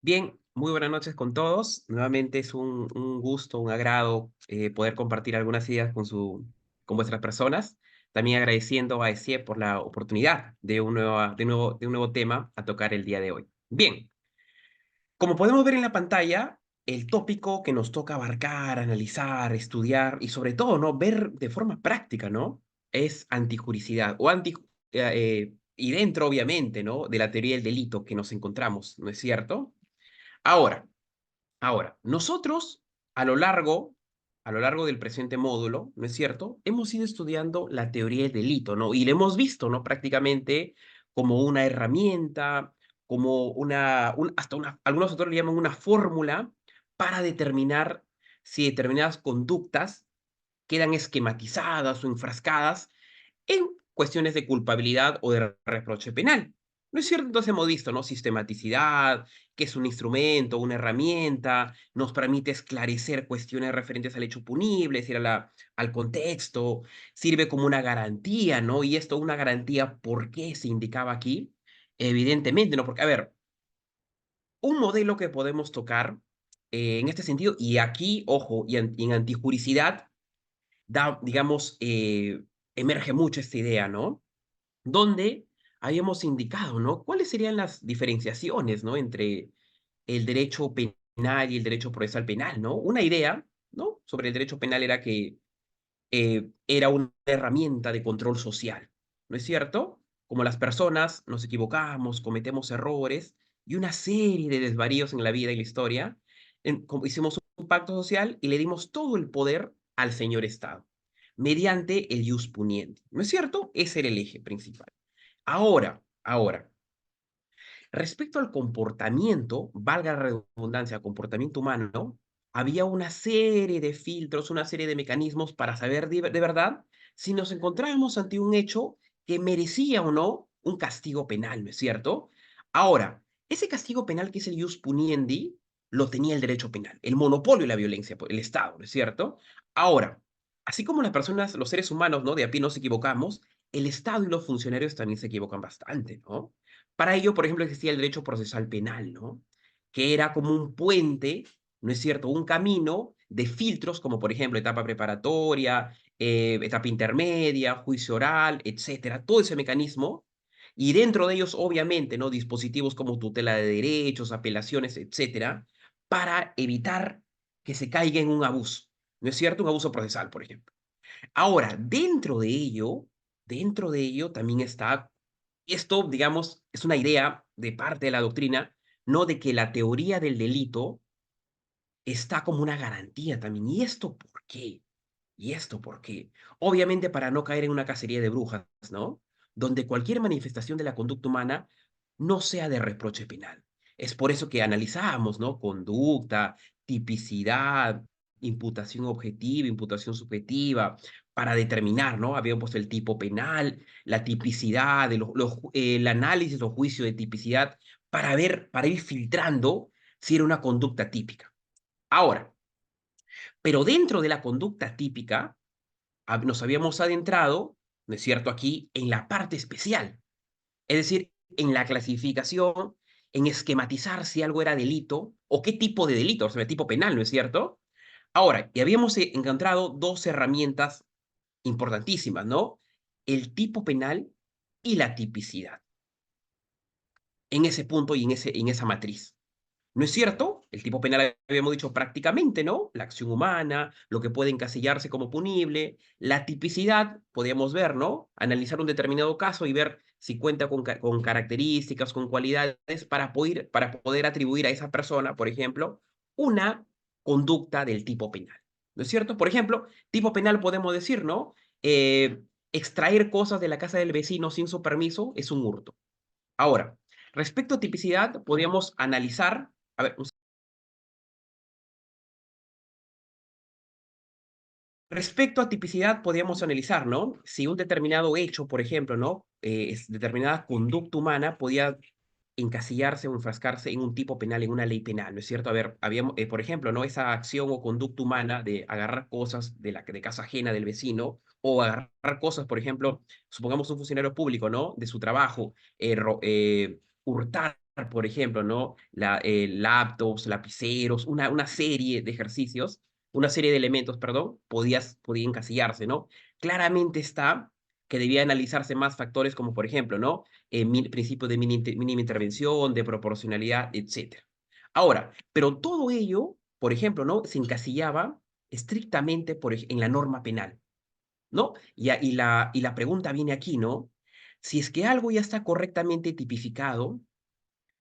Bien, muy buenas noches con todos. Nuevamente es un gusto, un agrado poder compartir algunas ideas con vuestras personas. También agradeciendo a ESIE por la oportunidad de un nuevo tema a tocar el día de hoy. Bien, como podemos ver en la pantalla, el tópico que nos toca abarcar, analizar, estudiar y sobre todo, ¿no? Ver de forma práctica, ¿no? Es antijuricidad y dentro, obviamente, ¿no? De la teoría del delito que nos encontramos, ¿no es cierto? Ahora, nosotros a lo largo a lo largo del presente módulo, ¿no es cierto?, hemos ido estudiando la teoría del delito, ¿no? Y la hemos visto, ¿no?, prácticamente como una herramienta, como algunos autores le llaman una fórmula para determinar si determinadas conductas quedan esquematizadas o enfrascadas en cuestiones de culpabilidad o de reproche penal. ¿No es cierto? Entonces hemos visto, ¿no? Sistematicidad, que es un instrumento, una herramienta, nos permite esclarecer cuestiones referentes al hecho punible, es decir, al contexto, sirve como una garantía, ¿no? Y esto, una garantía, ¿por qué se indicaba aquí? Evidentemente, ¿no? Porque, a ver, un modelo que podemos tocar en este sentido, y aquí, ojo, y en antijuricidad, digamos, emerge mucho esta idea, ¿no? Donde habíamos indicado, ¿no? ¿Cuáles serían las diferenciaciones, ¿no? Entre el derecho penal y el derecho procesal penal, ¿no? Una idea, ¿no? Sobre el derecho penal era que era una herramienta de control social, ¿no es cierto? Como las personas nos equivocamos, cometemos errores y una serie de desvaríos en la vida y la historia, como hicimos un pacto social y le dimos todo el poder al señor Estado, mediante el ius puniendi, ¿no es cierto? Ese era el eje principal. Ahora, respecto al comportamiento, valga la redundancia, comportamiento humano, había una serie de filtros, una serie de mecanismos para saber de verdad si nos encontrábamos ante un hecho que merecía o no un castigo penal, ¿no es cierto? Ahora, ese castigo penal que es el ius puniendi, lo tenía el derecho penal, el monopolio de la violencia, el Estado, ¿no es cierto? Ahora, así como las personas, los seres humanos, ¿no? De a pie nos equivocamos, el Estado y los funcionarios también se equivocan bastante, ¿no? Para ello, por ejemplo, existía el derecho procesal penal, ¿no? Que era como un puente, ¿no es cierto? Un camino de filtros, como por ejemplo etapa preparatoria, etapa intermedia, juicio oral, etcétera, todo ese mecanismo. Y dentro de ellos, obviamente, ¿no? Dispositivos como tutela de derechos, apelaciones, etcétera, para evitar que se caiga en un abuso, ¿no es cierto? Un abuso procesal, por ejemplo. Ahora, dentro de ello también está esto, digamos, es una idea de parte de la doctrina, ¿no? De que la teoría del delito está como una garantía también. ¿Y esto por qué? ¿Y esto por qué? Obviamente para no caer en una cacería de brujas, ¿no? Donde cualquier manifestación de la conducta humana no sea de reproche penal. Es por eso que analizamos, ¿no? Conducta, tipicidad, imputación objetiva, imputación subjetiva, para determinar, ¿no? Habíamos puesto el tipo penal, la tipicidad, el análisis o juicio de tipicidad, para ir filtrando si era una conducta típica. Ahora, pero dentro de la conducta típica, nos habíamos adentrado, ¿no es cierto?, aquí en la parte especial, es decir, en la clasificación, en esquematizar si algo era delito o qué tipo de delito, o sea, tipo penal, ¿no es cierto? Ahora, y habíamos encontrado dos herramientas importantísimas, ¿no? El tipo penal y la tipicidad, en ese punto y en esa matriz. ¿No es cierto? El tipo penal habíamos dicho prácticamente, ¿no? La acción humana, lo que puede encasillarse como punible, la tipicidad, podríamos ver, ¿no? Analizar un determinado caso y ver si cuenta con características, con cualidades para poder atribuir a esa persona, por ejemplo, una conducta del tipo penal. ¿No es cierto? Por ejemplo, tipo penal podemos decir, ¿no? Extraer cosas de la casa del vecino sin su permiso es un hurto. Ahora, respecto a tipicidad, podríamos analizar, a ver, respecto a tipicidad, podríamos analizar, ¿no? Si un determinado hecho, por ejemplo, ¿no? Determinada conducta humana podía encasillarse o enfrascarse en un tipo penal, en una ley penal, ¿no es cierto? A ver, por ejemplo, ¿no? Esa acción o conducta humana de agarrar cosas de casa ajena del vecino o agarrar cosas, por ejemplo, supongamos un funcionario público, ¿no? De su trabajo, hurtar por ejemplo, ¿no? Laptops, lapiceros, una serie de ejercicios, una serie de elementos, perdón, podía encasillarse, ¿no? Claramente está que debía analizarse más factores como, por ejemplo, ¿no? Principio de mínima intervención, de proporcionalidad, etcétera. Ahora, pero todo ello, por ejemplo, ¿no? Se encasillaba estrictamente en la norma penal, ¿no? Y la pregunta viene aquí, ¿no? Si es que algo ya está correctamente tipificado,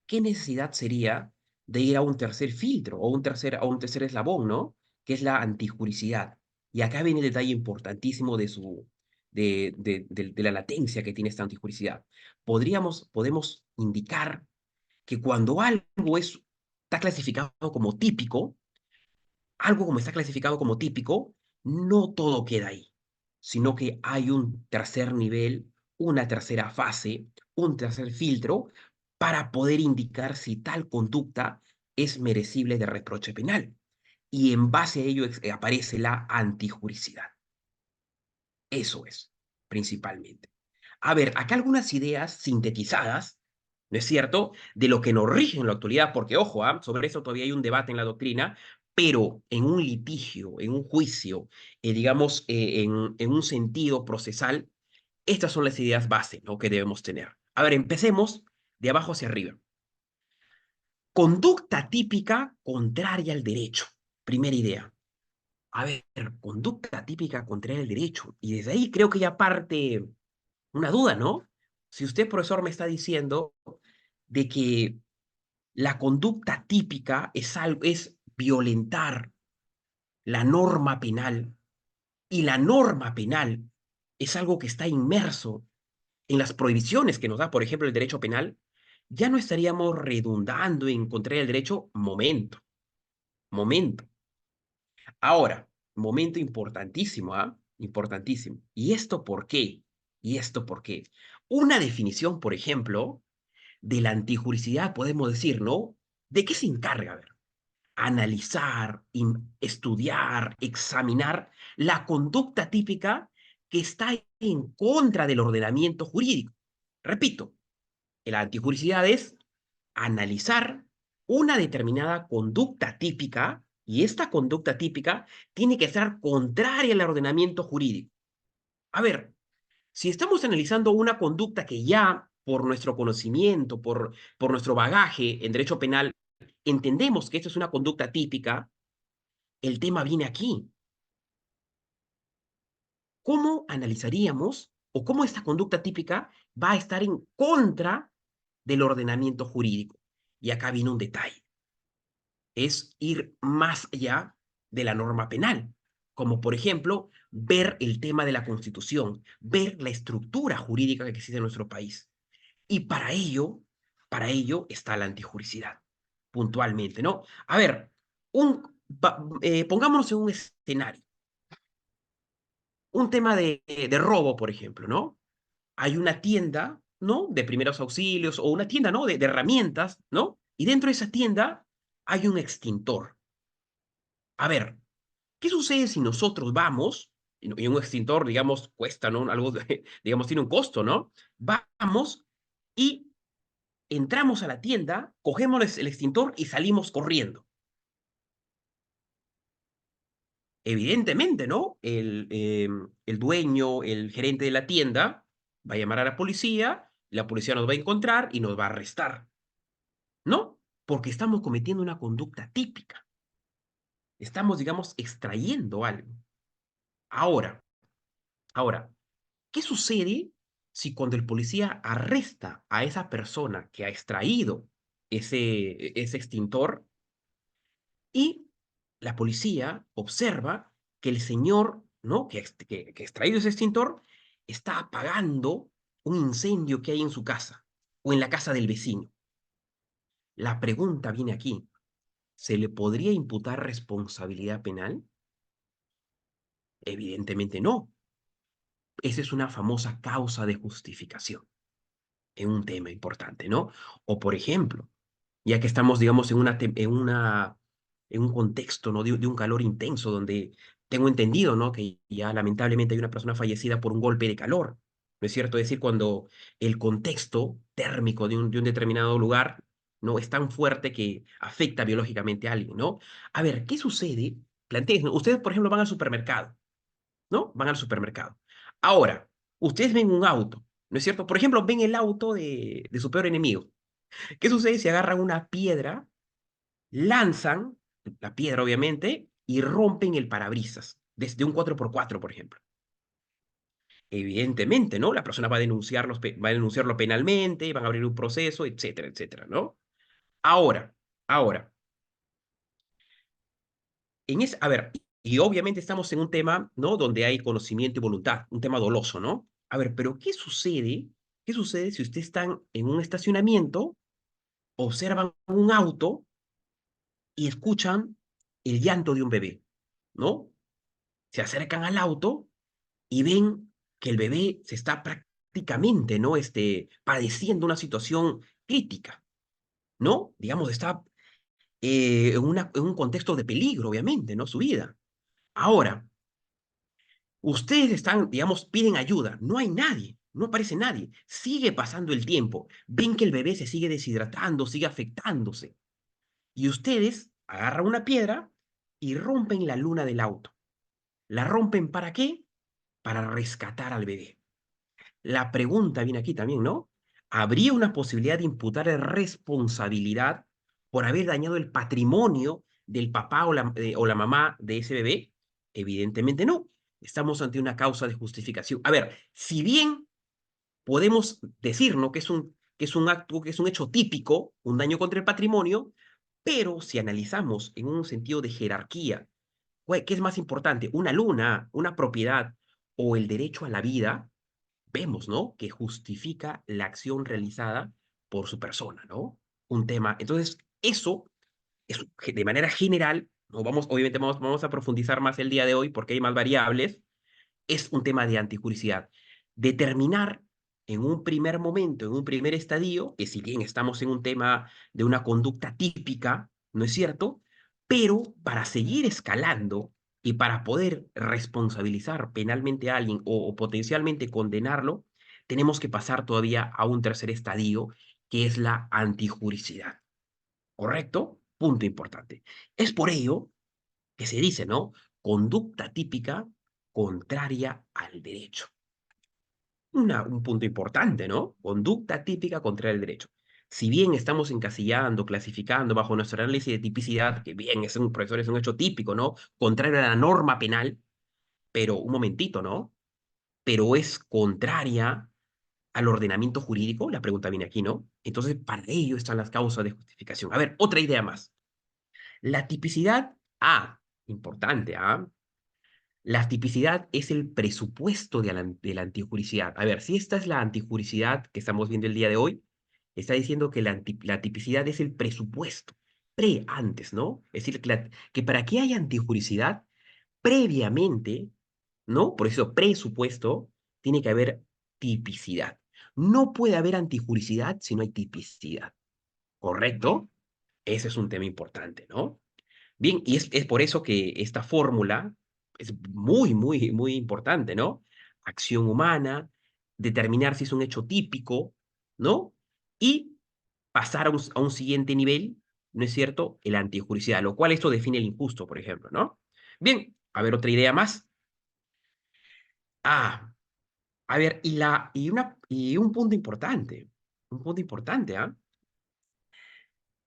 ¿qué necesidad sería de ir a un tercer filtro o a un tercer eslabón, ¿no? Que es la antijuricidad. Y acá viene el detalle importantísimo de la latencia que tiene esta antijuricidad. Podemos indicar que cuando algo está clasificado como típico, algo como está clasificado como típico, no todo queda ahí, sino que hay un tercer nivel, una tercera fase, un tercer filtro para poder indicar si tal conducta es merecible de reproche penal. Y en base a ello aparece la antijuricidad. Eso es, principalmente. A ver, acá algunas ideas sintetizadas, ¿no es cierto?, de lo que nos rige en la actualidad, porque ojo, sobre eso todavía hay un debate en la doctrina, pero en un litigio, en un juicio, digamos, en un sentido procesal, estas son las ideas base, ¿no?, que debemos tener. A ver, empecemos de abajo hacia arriba. Conducta típica contraria al derecho. Primera idea. A ver, conducta típica contraria al derecho. Y desde ahí creo que ya parte una duda, ¿no? Si usted, profesor, me está diciendo de que la conducta típica es violentar la norma penal y la norma penal es algo que está inmerso en las prohibiciones que nos da, por ejemplo, el derecho penal, ya no estaríamos redundando en contrario al derecho. Momento, momento. Ahora, momento importantísimo, ¿ah? Importantísimo. ¿Y esto por qué? ¿Y esto por qué? Una definición, por ejemplo, de la antijuricidad, podemos decir, ¿no? ¿De qué se encarga? A ver, analizar, estudiar, examinar la conducta típica que está en contra del ordenamiento jurídico. Repito, la antijuricidad es analizar una determinada conducta típica y esta conducta típica tiene que ser contraria al ordenamiento jurídico. A ver, si estamos analizando una conducta que ya por nuestro conocimiento, por nuestro bagaje en derecho penal, entendemos que esto es una conducta típica, el tema viene aquí. ¿Cómo analizaríamos o cómo esta conducta típica va a estar en contra del ordenamiento jurídico? Y acá viene un detalle. Es ir más allá de la norma penal, como por ejemplo ver el tema de la Constitución, ver la estructura jurídica que existe en nuestro país. Y para ello está la antijuricidad, puntualmente, ¿no? A ver, pongámonos en un escenario, un tema de robo, por ejemplo, ¿no? Hay una tienda, ¿no? De primeros auxilios o una tienda, ¿no? De herramientas, ¿no? Y dentro de esa tienda hay un extintor. A ver, ¿qué sucede si nosotros vamos, y un extintor, digamos, cuesta, ¿no? Algo, digamos, tiene un costo, ¿no? Vamos y entramos a la tienda, cogemos el extintor y salimos corriendo. Evidentemente, ¿no? El dueño, el gerente de la tienda, va a llamar a la policía nos va a encontrar y nos va a arrestar, ¿no? Porque estamos cometiendo una conducta típica. Estamos, digamos, extrayendo algo. Ahora, ahora, ¿qué sucede si cuando el policía arresta a esa persona que ha extraído ese extintor y la policía observa que el señor, ¿no? Que ha extraído ese extintor está apagando un incendio que hay en su casa o en la casa del vecino? La pregunta viene aquí. ¿Se le podría imputar responsabilidad penal? Evidentemente no. Esa es una famosa causa de justificación en un tema importante, ¿no? O por ejemplo, ya que estamos, digamos, en un contexto, ¿no? De un calor intenso, donde tengo entendido, ¿no? Que ya lamentablemente hay una persona fallecida por un golpe de calor, ¿no es cierto? Es decir, cuando el contexto térmico de un determinado lugar ¿no? Es tan fuerte que afecta biológicamente a alguien, ¿no? A ver, ¿qué sucede? Planteen, ustedes, por ejemplo, van al supermercado, ¿no? Van al supermercado. Ahora, ustedes ven un auto, ¿no es cierto? Por ejemplo, ven el auto de su peor enemigo. ¿Qué sucede si agarran una piedra, lanzan la piedra, obviamente, y rompen el parabrisas desde un 4x4, por ejemplo? Evidentemente, ¿no? La persona va a denunciarlo penalmente, van a abrir un proceso, etcétera, etcétera, ¿no? Ahora, ahora, a ver, y obviamente estamos en un tema, ¿no? Donde hay conocimiento y voluntad, un tema doloso, ¿no? A ver, pero ¿qué sucede? ¿Qué sucede si ustedes están en un estacionamiento, observan un auto y escuchan el llanto de un bebé, ¿no? Se acercan al auto y ven que el bebé se está prácticamente, ¿no? Padeciendo una situación crítica, ¿no? Digamos, está en un contexto de peligro, obviamente, ¿no? Su vida. Ahora, ustedes están, digamos, piden ayuda, no hay nadie, no aparece nadie, sigue pasando el tiempo, ven que el bebé se sigue deshidratando, sigue afectándose, y ustedes agarran una piedra y rompen la luna del auto. ¿La rompen para qué? Para rescatar al bebé. La pregunta viene aquí también, ¿no? ¿Habría una posibilidad de imputar responsabilidad por haber dañado el patrimonio del papá o la mamá de ese bebé? Evidentemente no. Estamos ante una causa de justificación. A ver, si bien podemos decir, ¿no? Que es un acto, que es un hecho típico, un daño contra el patrimonio, pero si analizamos en un sentido de jerarquía, ¿qué es más importante? ¿Una luna, una propiedad o el derecho a la vida? Vemos, ¿no? Que justifica la acción realizada por su persona, ¿no? Un tema. Entonces, eso es de manera general, no vamos, obviamente vamos a profundizar más el día de hoy porque hay más variables, es un tema de antijuricidad. Determinar en un primer momento, en un primer estadio, que si bien estamos en un tema de una conducta típica, ¿no es cierto? Pero para seguir escalando y para poder responsabilizar penalmente a alguien o potencialmente condenarlo, tenemos que pasar todavía a un tercer estadio, que es la antijuricidad. ¿Correcto? Punto importante. Es por ello que se dice, ¿no? Conducta típica contraria al derecho. Un punto importante, ¿no? Conducta típica contraria al derecho. Si bien estamos encasillando, clasificando bajo nuestro análisis de tipicidad, que bien, profesor, es un hecho típico, ¿no? Contrario a la norma penal, pero un momentito, ¿no? Pero es contraria al ordenamiento jurídico, la pregunta viene aquí, ¿no? Entonces, para ello están las causas de justificación. A ver, otra idea más. La tipicidad, importante, la tipicidad es el presupuesto de la antijuricidad. A ver, si esta es la antijuricidad que estamos viendo el día de hoy, está diciendo que la tipicidad es el presupuesto, antes, ¿no? Es decir, que para que haya antijuricidad, previamente, ¿no? Por eso presupuesto, tiene que haber tipicidad. No puede haber antijuricidad si no hay tipicidad, ¿correcto? Ese es un tema importante, ¿no? Bien, y es por eso que esta fórmula es muy, muy, muy importante, ¿no? Acción humana, determinar si es un hecho típico, ¿no? Y pasar a un siguiente nivel, ¿no es cierto? El antijuricidad, lo cual esto define el injusto, por ejemplo, ¿no? Bien, a ver, otra idea más. Ah, a ver, y un punto importante, ¿ah?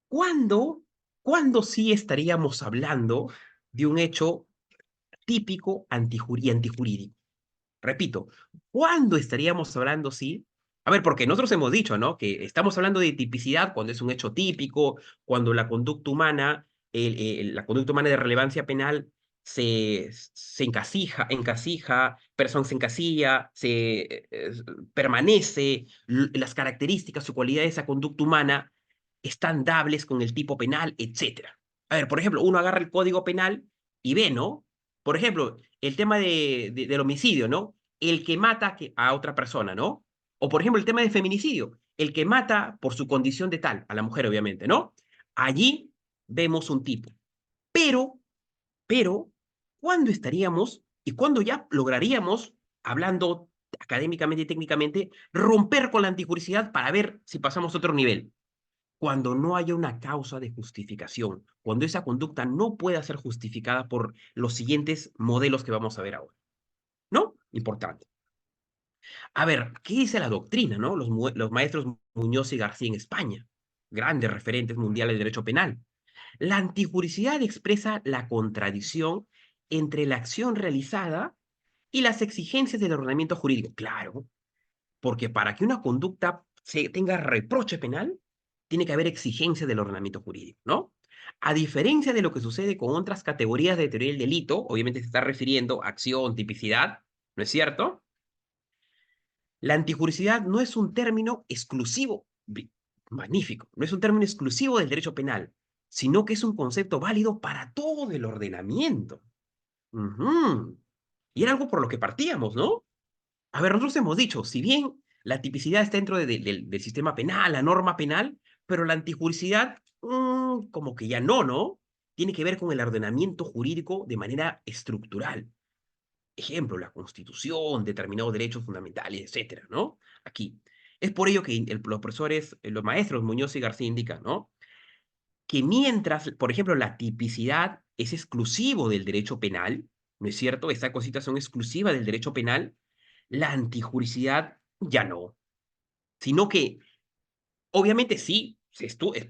¿Cuándo, ¿Cuándo sí estaríamos hablando de un hecho típico y antijurídico? Repito, ¿cuándo estaríamos hablando, sí? A ver, porque nosotros hemos dicho, ¿no? Que estamos hablando de tipicidad cuando es un hecho típico, cuando la conducta humana, la conducta humana de relevancia penal se se encasilla, permanece, las características o cualidades de esa conducta humana están dables con el tipo penal, etcétera. A ver, por ejemplo, uno agarra el código penal y ve, ¿no? Por ejemplo, el tema del homicidio, ¿no? El que mata a otra persona, ¿no? O por ejemplo, el tema del feminicidio, el que mata por su condición de tal, a la mujer, obviamente, ¿no? Allí vemos un tipo. Pero, pero, ¿cuándo estaríamos y cuándo ya lograríamos, hablando académicamente y técnicamente, romper con la antijuricidad para ver si pasamos a otro nivel? cuando no haya una causa de justificación, cuando esa conducta no pueda ser justificada por los siguientes modelos que vamos a ver ahora, ¿no? Importante. A ver, ¿qué dice la doctrina, no? Los maestros Muñoz y García en España, grandes referentes mundiales de derecho penal. La antijuricidad expresa la contradicción entre la acción realizada y las exigencias del ordenamiento jurídico. Claro, porque para que una conducta tenga reproche penal, tiene que haber exigencia del ordenamiento jurídico, ¿no? A diferencia de lo que sucede con otras categorías de teoría del delito, obviamente se está refiriendo a acción, tipicidad, ¿no es cierto? La antijuricidad no es un término exclusivo, magnífico, no es un término exclusivo del derecho penal, sino que es un concepto válido para todo el ordenamiento. Ujú. Y era algo por lo que partíamos, ¿no? A ver, nosotros hemos dicho, si bien la tipicidad está dentro del sistema penal, la norma penal, pero la antijuricidad, como que ya no, ¿no? Tiene que ver con el ordenamiento jurídico de manera estructural. Ejemplo, la Constitución, determinados derechos fundamentales, etcétera, ¿no? Aquí. Es por ello que los profesores, los maestros Muñoz y García indican, ¿no? Que mientras, por ejemplo, la tipicidad es exclusivo del derecho penal, ¿no es cierto? Estas cositas son exclusivas del derecho penal, la antijuricidad ya no. Sino que, obviamente sí,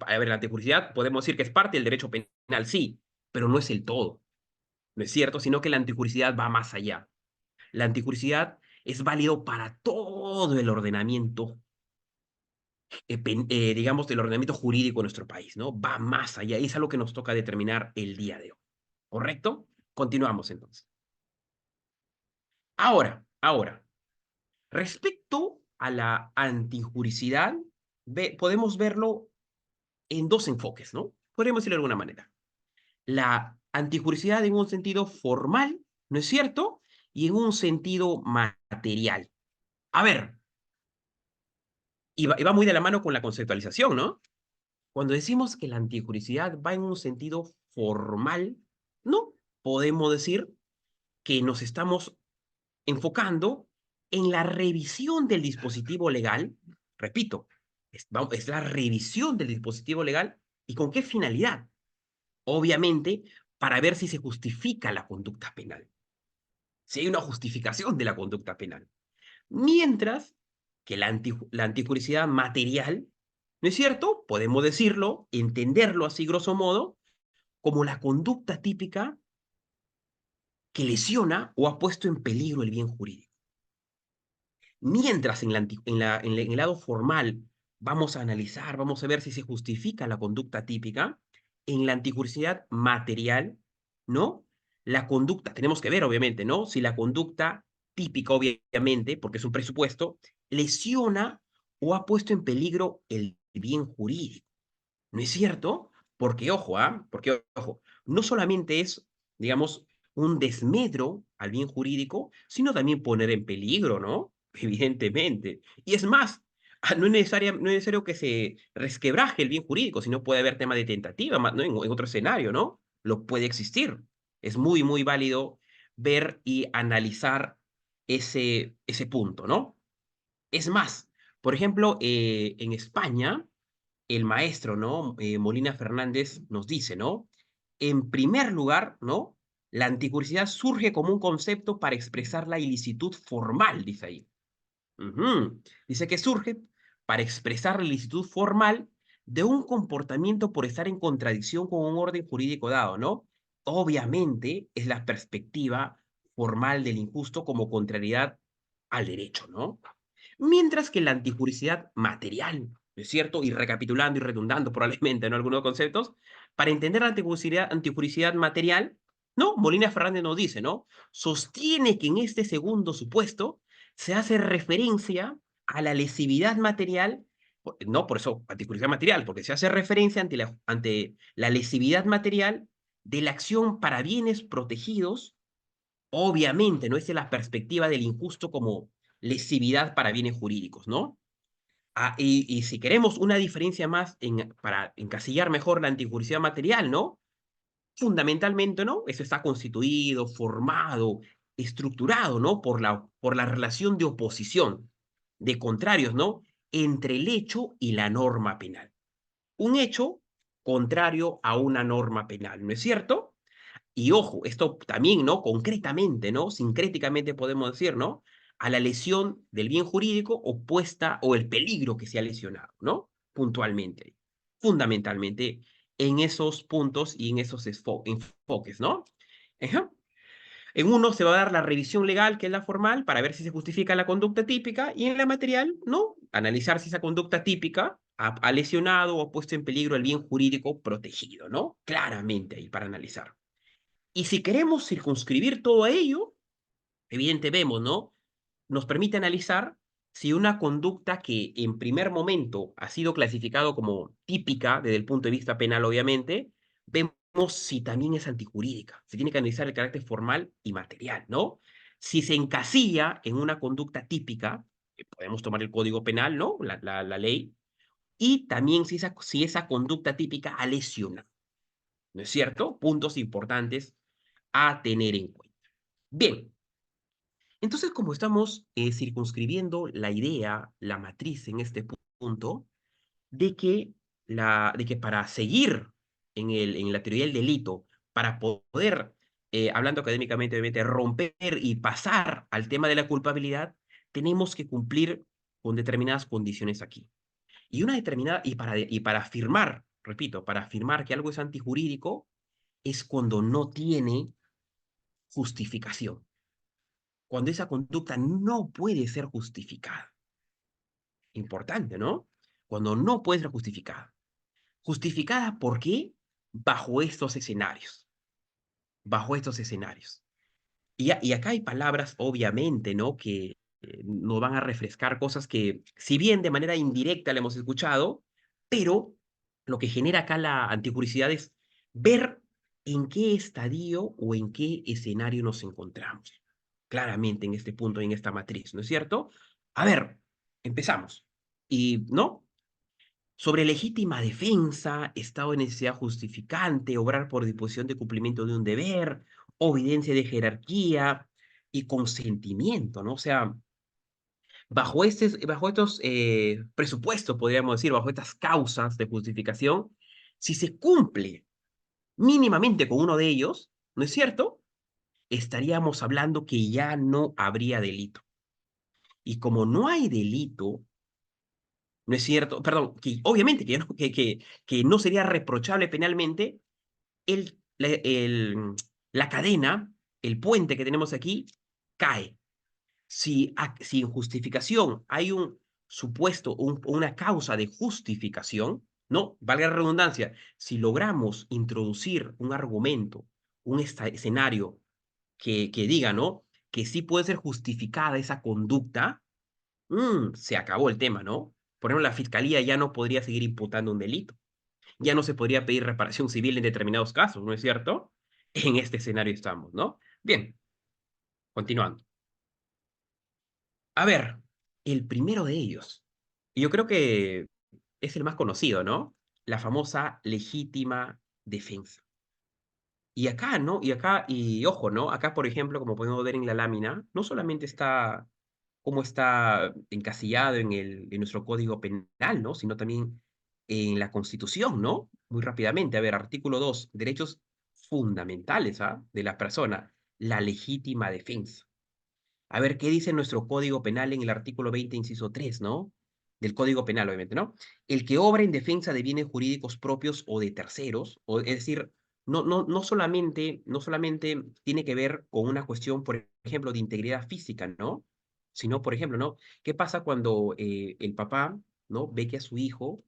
a ver, la antijuricidad podemos decir que es parte del derecho penal, sí, pero no es el todo, ¿no es cierto? Sino que la antijuricidad va más allá. La anticuriosidad es válido para todo el ordenamiento, digamos, del ordenamiento jurídico de nuestro país, ¿no? Va más allá y es algo que nos toca determinar el día de hoy. ¿Correcto? Continuamos entonces. Ahora, respecto a la antijuricidad, podemos verlo en dos enfoques, ¿no? Podríamos decirlo de alguna manera. La antijuricidad en un sentido formal, ¿no es cierto? Y en un sentido material. A ver, y va muy de la mano con la conceptualización, ¿no? Cuando decimos que la antijuricidad va en un sentido formal, no podemos decir que nos estamos enfocando en la revisión del dispositivo legal. Repito, es la revisión del dispositivo legal. ¿Y con qué finalidad? Obviamente, para ver si se justifica la conducta penal, si hay una justificación de la conducta penal. Mientras que la antijuricidad material, ¿no es cierto? Podemos decirlo, entenderlo así grosso modo, como la conducta típica que lesiona o ha puesto en peligro el bien jurídico. Mientras en el lado formal vamos a analizar, vamos a ver si se justifica la conducta típica, en la antijuricidad material, ¿no? La conducta, tenemos que ver obviamente, ¿no? Si la conducta típica, obviamente, porque es un presupuesto, lesiona o ha puesto en peligro el bien jurídico. ¿No es cierto? Porque, ojo, porque, ojo, no solamente es, digamos, un desmedro al bien jurídico, sino también poner en peligro, ¿no? Evidentemente. Y es más, no es necesario que se resquebraje el bien jurídico, sino puede haber tema de tentativa, ¿no? En otro escenario, ¿no? Lo puede existir. Es muy, muy válido ver y analizar ese punto, ¿no? Es más, por ejemplo, en España, el maestro, ¿no? Molina Fernández nos dice, ¿no? En primer lugar, ¿no? La anticuriosidad surge como un concepto para expresar la ilicitud formal, dice ahí. Ujú. Dice que surge para expresar la ilicitud formal de un comportamiento por estar en contradicción con un orden jurídico dado, ¿no? Obviamente es la perspectiva formal del injusto como contrariedad al derecho, ¿no? Mientras que la antijuricidad material, ¿no es cierto? Y recapitulando y redundando probablemente en algunos conceptos, para entender la antijuricidad material, ¿no? Molina Fernández nos dice, ¿no? Sostiene que en este segundo supuesto se hace referencia a la lesividad material, no por eso antijuricidad material, porque se hace referencia ante la lesividad material de la acción para bienes protegidos. Obviamente, no es de la perspectiva del injusto como lesividad para bienes jurídicos, ¿no? Y si queremos una diferencia más para encasillar mejor la antijuricidad material, ¿no? Fundamentalmente, ¿no? Eso está constituido, formado, estructurado, ¿no? Por la relación de oposición, de contrarios, ¿no? Entre el hecho y la norma penal. un hecho contrario a una norma penal, ¿no es cierto? Y ojo, esto también, ¿no? Concretamente, ¿no? Sincréticamente podemos decir, ¿no? A la lesión del bien jurídico opuesta o el peligro que se ha lesionado, ¿no? Puntualmente, fundamentalmente, en esos puntos y en esos enfoques, ¿no? Ajá. En uno se va a dar la revisión legal, que es la formal, para ver si se justifica la conducta típica, y en la material, no, analizar si esa conducta típica ha lesionado o ha puesto en peligro el bien jurídico protegido, ¿no? Claramente ahí para analizar. Y si queremos circunscribir todo ello, evidente vemos, ¿no? Nos permite analizar si una conducta que en primer momento ha sido clasificado como típica desde el punto de vista penal, obviamente, vemos si también es antijurídica. Se tiene que analizar el carácter formal y material, ¿no? Si se encasilla en una conducta típica, podemos tomar el Código Penal, ¿no? La ley, y también si esa conducta típica ha lesionado, ¿no es cierto? Puntos importantes a tener en cuenta. Bien, entonces como estamos circunscribiendo la idea, la matriz en este punto, de que para seguir en la teoría del delito, para poder, hablando académicamente, obviamente, romper y pasar al tema de la culpabilidad, tenemos que cumplir con determinadas condiciones aquí. Y una determinada, y para afirmar, repito, para afirmar que algo es antijurídico, es cuando no tiene justificación, cuando esa conducta no puede ser justificada. Importante, ¿no? Cuando no puede ser justificada. ¿Justificada por qué? Bajo estos escenarios. Bajo estos escenarios. Y acá hay palabras, obviamente, ¿no? Que nos van a refrescar cosas que, si bien de manera indirecta la hemos escuchado, pero lo que genera acá la antijuricidad es ver en qué estadio o en qué escenario nos encontramos. Claramente en este punto y en esta matriz, ¿no es cierto? A ver, empezamos. Y, ¿no? Sobre legítima defensa, estado de necesidad justificante, obrar por disposición de cumplimiento de un deber, evidencia de jerarquía y consentimiento, ¿no? O sea, bajo estos presupuestos, podríamos decir, bajo estas causas de justificación, si se cumple mínimamente con uno de ellos, ¿no es cierto? Estaríamos hablando que ya no habría delito. Y como no hay delito, ¿no es cierto? Perdón, que obviamente que no sería reprochable penalmente, la cadena, el puente que tenemos aquí, cae. Si en justificación hay un supuesto, una causa de justificación, ¿no? Valga la redundancia, si logramos introducir un argumento, un escenario que diga, ¿no? Que sí puede ser justificada esa conducta, se acabó el tema, ¿no? Por ejemplo, la fiscalía ya no podría seguir imputando un delito. Ya no se podría pedir reparación civil en determinados casos, ¿no es cierto? En este escenario estamos, ¿no? Bien, continuando. A ver, el primero de ellos, y yo creo que es el más conocido, ¿no? La famosa legítima defensa. Y acá, ¿no? Y ojo, ¿no? Acá, por ejemplo, como podemos ver en la lámina, no solamente está cómo está encasillado en nuestro Código Penal, ¿no? Sino también en la Constitución, ¿no? Muy rápidamente, a ver, artículo 2, derechos fundamentales, ¿ah? De la persona, la legítima defensa. A ver, ¿qué dice nuestro Código Penal en el artículo 20, inciso 3, ¿no? Del Código Penal, obviamente, ¿no? El que obra en defensa de bienes jurídicos propios o de terceros, es decir, no solamente tiene que ver con una cuestión, por ejemplo, de integridad física, ¿no? Sino, por ejemplo, ¿no? ¿Qué pasa cuando el papá, ¿no? Ve que a su hijo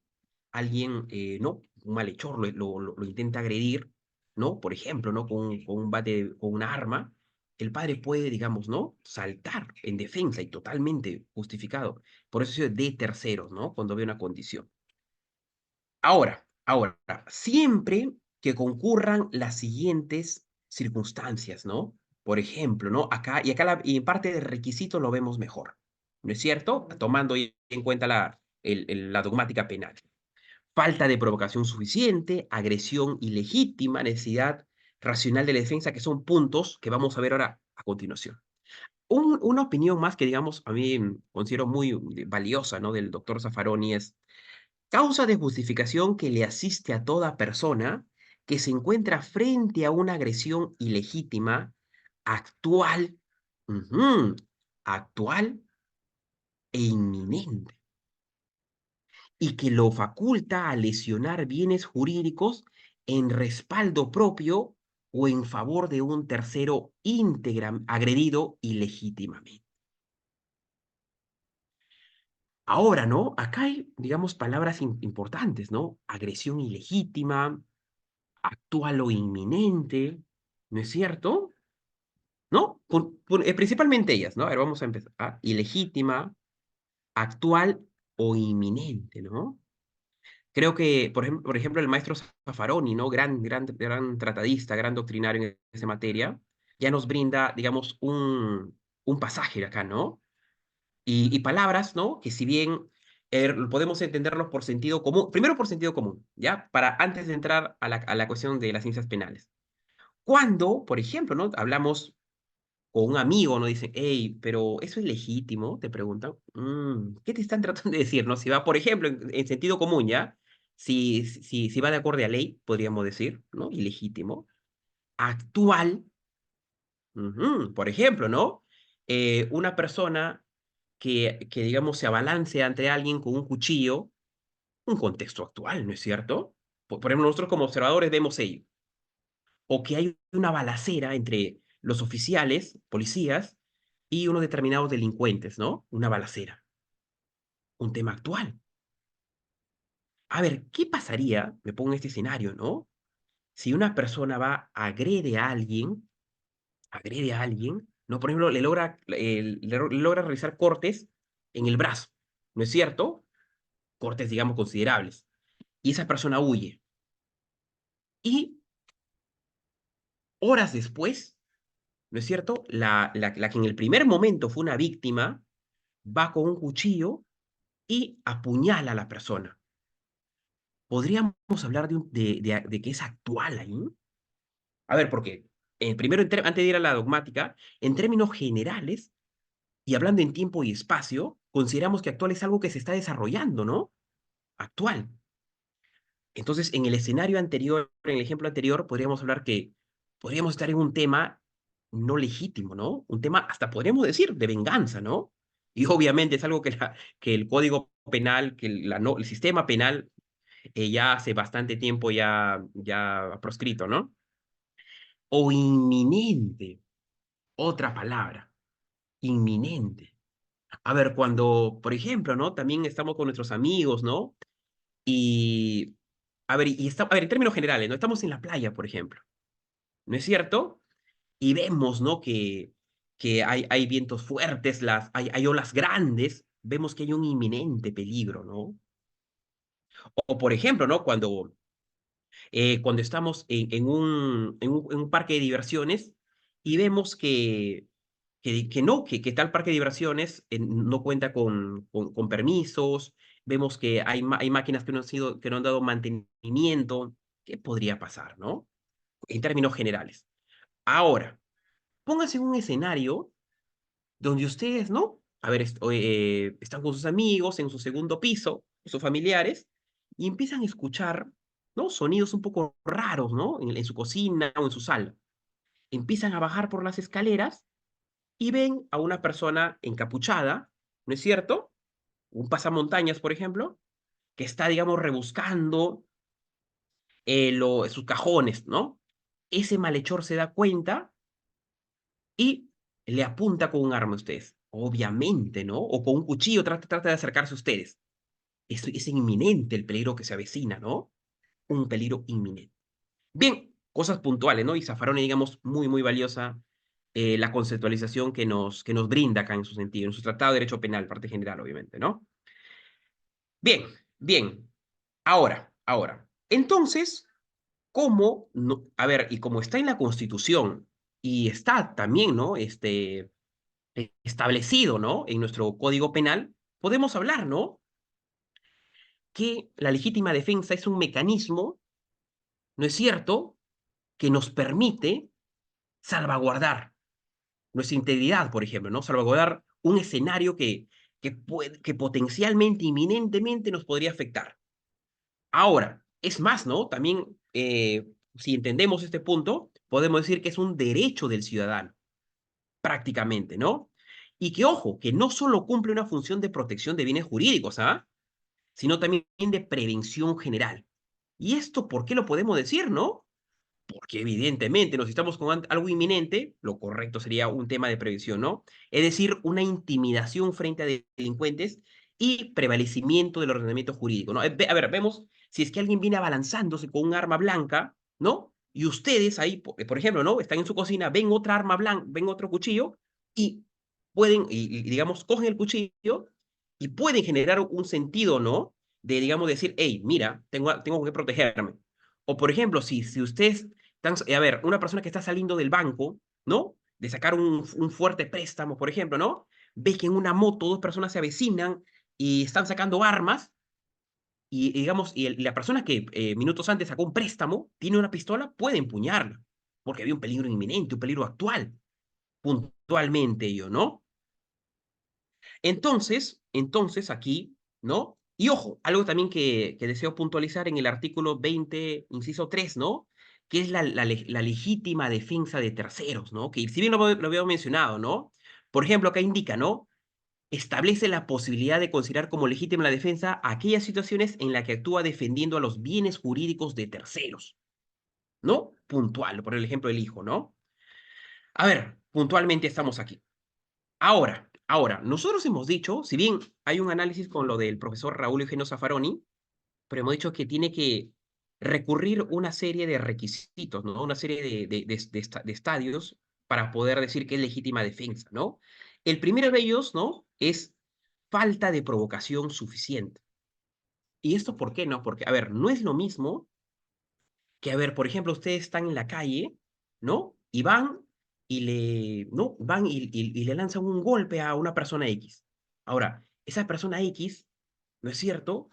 alguien, ¿no? Un malhechor lo intenta agredir, ¿no? Por ejemplo, ¿no? Con un bate, con una arma, el padre puede, digamos, ¿no? Saltar en defensa y totalmente justificado. Por eso es de terceros, ¿no? Cuando ve una condición. Ahora, siempre que concurran las siguientes circunstancias, ¿no? Por ejemplo, ¿no? Y en parte de requisito lo vemos mejor, ¿no es cierto? Tomando en cuenta la dogmática penal. Falta de provocación suficiente, agresión ilegítima, necesidad racional de la defensa, que son puntos que vamos a ver ahora a continuación. Una opinión más que, digamos, a mí considero muy valiosa, ¿no? Del doctor Zaffaroni es Causa de justificación que le asiste a toda persona que se encuentra frente a una agresión ilegítima, actual, ujú, actual e inminente, y que lo faculta a lesionar bienes jurídicos en respaldo propio o en favor de un tercero agredido ilegítimamente. Ahora, ¿no? Acá hay, digamos, palabras importantes, ¿no? Agresión ilegítima, actual o inminente, ¿no es cierto? ¿No? Principalmente ellas, ¿no? A ver, vamos a empezar. Ilegítima, actual o inminente, ¿no? Creo que, por ejemplo, el maestro Zaffaroni, ¿no? Gran tratadista, gran doctrinario en esa materia, ya nos brinda, digamos, un pasaje de acá, ¿no? Y palabras, ¿no? Que si bien podemos entenderlos por sentido común, primero por sentido común, ¿ya? Para antes de entrar a la cuestión de las ciencias penales. Cuando, por ejemplo, ¿no? Hablamos con un amigo, ¿no? Dicen, hey, pero ¿eso es legítimo? Te preguntan. ¿Qué te están tratando de decir, no? Si va, por ejemplo, en sentido común, ¿ya? Si va de acuerdo a ley, podríamos decir, ¿no? Ilegítimo. Actual, por ejemplo, ¿no? Una persona que, digamos, se abalance ante alguien con un cuchillo, un contexto actual, ¿no es cierto? Por ejemplo, nosotros como observadores vemos ello. O que hay una balacera entre los oficiales, policías, y unos determinados delincuentes, ¿no? Una balacera. Un tema actual. A ver, ¿qué pasaría? Me pongo en este escenario, ¿no? Si una persona va, agrede a alguien, ¿no? Por ejemplo, le logra realizar cortes en el brazo, ¿no es cierto? Cortes, digamos, considerables. Y esa persona huye. Y horas después, ¿no es cierto? La que en el primer momento fue una víctima, va con un cuchillo y apuñala a la persona. ¿Podríamos hablar de que es actual ahí? A ver, porque primero, antes de ir a la dogmática, en términos generales y hablando en tiempo y espacio, consideramos que actual es algo que se está desarrollando, ¿no? Actual. Entonces, en el escenario anterior, en el ejemplo anterior, podríamos hablar que podríamos estar en un tema no legítimo, ¿no? Un tema, hasta podríamos decir, de venganza, ¿no? Y obviamente es algo que el Código Penal, el sistema penal ya hace bastante tiempo ya ha proscrito, ¿no? O inminente, otra palabra, inminente. A ver, cuando, por ejemplo, ¿no? También estamos con nuestros amigos, ¿no? Y, a ver, en términos generales, ¿no? Estamos en la playa, por ejemplo, ¿no es cierto? Y vemos, ¿no? Que hay vientos fuertes, hay olas grandes, vemos que hay un inminente peligro, ¿no? O por ejemplo, ¿no? Cuando estamos en un parque de diversiones y vemos que tal parque de diversiones no cuenta con permisos, vemos que hay máquinas que no han dado mantenimiento. ¿Qué podría pasar, no? En términos generales. Ahora, pónganse en un escenario donde ustedes, ¿no? A ver, están con sus amigos en su segundo piso, sus familiares, y empiezan a escuchar, ¿no? Sonidos un poco raros, ¿no? En su cocina o en su sala. Empiezan a bajar por las escaleras y ven a una persona encapuchada, ¿no es cierto? Un pasamontañas, por ejemplo, que está, digamos, rebuscando sus cajones, ¿no? Ese malhechor se da cuenta y le apunta con un arma a ustedes. Obviamente, ¿no? O con un cuchillo trata de acercarse a ustedes. Es inminente el peligro que se avecina, ¿no? Un peligro inminente. Bien, cosas puntuales, ¿no? Y Zaffaroni, digamos, muy valiosa la conceptualización que nos brinda acá en su sentido, en su tratado de derecho penal, parte general, obviamente, ¿no? Bien, bien. Ahora. Entonces, ¿cómo? No, a ver, y como está en la Constitución y está también, ¿no? Establecido, ¿no? En nuestro Código Penal, podemos hablar, ¿no? Que la legítima defensa es un mecanismo, ¿no es cierto?, que nos permite salvaguardar nuestra integridad, por ejemplo, ¿no? Salvaguardar un escenario que potencialmente, inminentemente nos podría afectar. Ahora, es más, ¿no? También, si entendemos este punto, podemos decir que es un derecho del ciudadano, prácticamente, ¿no? Y que, ojo, que no solo cumple una función de protección de bienes jurídicos, ¿ah? Sino también de prevención general. ¿Y esto por qué lo podemos decir, no? Porque evidentemente nos estamos con algo inminente, lo correcto sería un tema de prevención, ¿no? Es decir, una intimidación frente a delincuentes y prevalecimiento del ordenamiento jurídico, ¿no? A ver, vemos si es que alguien viene abalanzándose con un arma blanca, ¿no? Y ustedes ahí, por ejemplo, ¿no? Están en su cocina, ven otra arma blanca, ven otro cuchillo y pueden, digamos, cogen el cuchillo y pueden generar un sentido, ¿no? De, digamos, decir, hey, mira, tengo que protegerme. O, por ejemplo, si ustedes a ver, una persona que está saliendo del banco, ¿no? De sacar un fuerte préstamo, por ejemplo, ¿no? Ve que en una moto dos personas se avecinan y están sacando armas y digamos, y la persona que minutos antes sacó un préstamo, tiene una pistola, puede empuñarla, porque había un peligro inminente, un peligro actual, puntualmente ello, ¿no? Entonces aquí, ¿no? Y ojo, algo también que deseo puntualizar en el artículo 20, inciso 3, ¿no? Que es la legítima defensa de terceros, ¿no? Que si bien lo había mencionado, ¿no? Por ejemplo, acá indica, ¿no? Establece la posibilidad de considerar como legítima la defensa aquellas situaciones en las que actúa defendiendo a los bienes jurídicos de terceros, ¿no? Puntual, por el ejemplo del hijo, ¿no? A ver, puntualmente estamos aquí. Ahora, nosotros hemos dicho, si bien hay un análisis con lo del profesor Raúl Eugenio Zaffaroni, pero hemos dicho que tiene que recurrir una serie de requisitos, ¿no? Una serie de estadios para poder decir que es legítima defensa, ¿no? El primero de ellos, ¿no? Es falta de provocación suficiente. ¿Y esto por qué no? Porque, a ver, no es lo mismo que, a ver, por ejemplo, ustedes están en la calle, ¿no? Y van ¿no? Van y le lanzan un golpe a una persona X. Ahora, esa persona X, ¿no es cierto?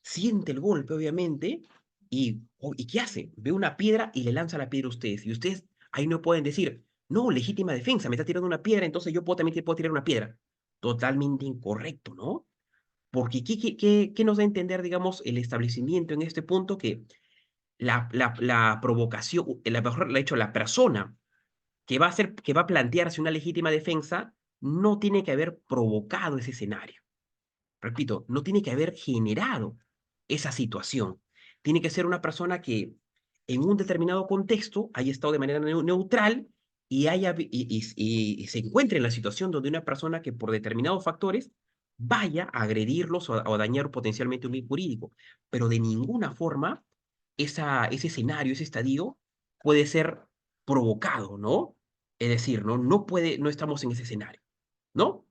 Siente el golpe, obviamente, ¿y qué hace? Ve una piedra y le lanza la piedra a ustedes. Y ustedes ahí no pueden decir, no, legítima defensa, me está tirando una piedra, entonces yo también te puedo tirar una piedra. Totalmente incorrecto, ¿no? Porque ¿qué nos da a entender, digamos, el establecimiento en este punto? Que la provocación, mejor dicho, la persona que va a plantearse una legítima defensa no tiene que haber provocado ese escenario. Repito, no tiene que haber generado esa situación. Tiene que ser una persona que en un determinado contexto haya estado de manera neutral y, y se encuentre en la situación donde una persona que por determinados factores vaya a agredirlos o a dañar potencialmente un bien jurídico. Pero de ninguna forma ese escenario, ese estadio puede ser provocado, ¿no? Es decir, no estamos en ese escenario, ¿no?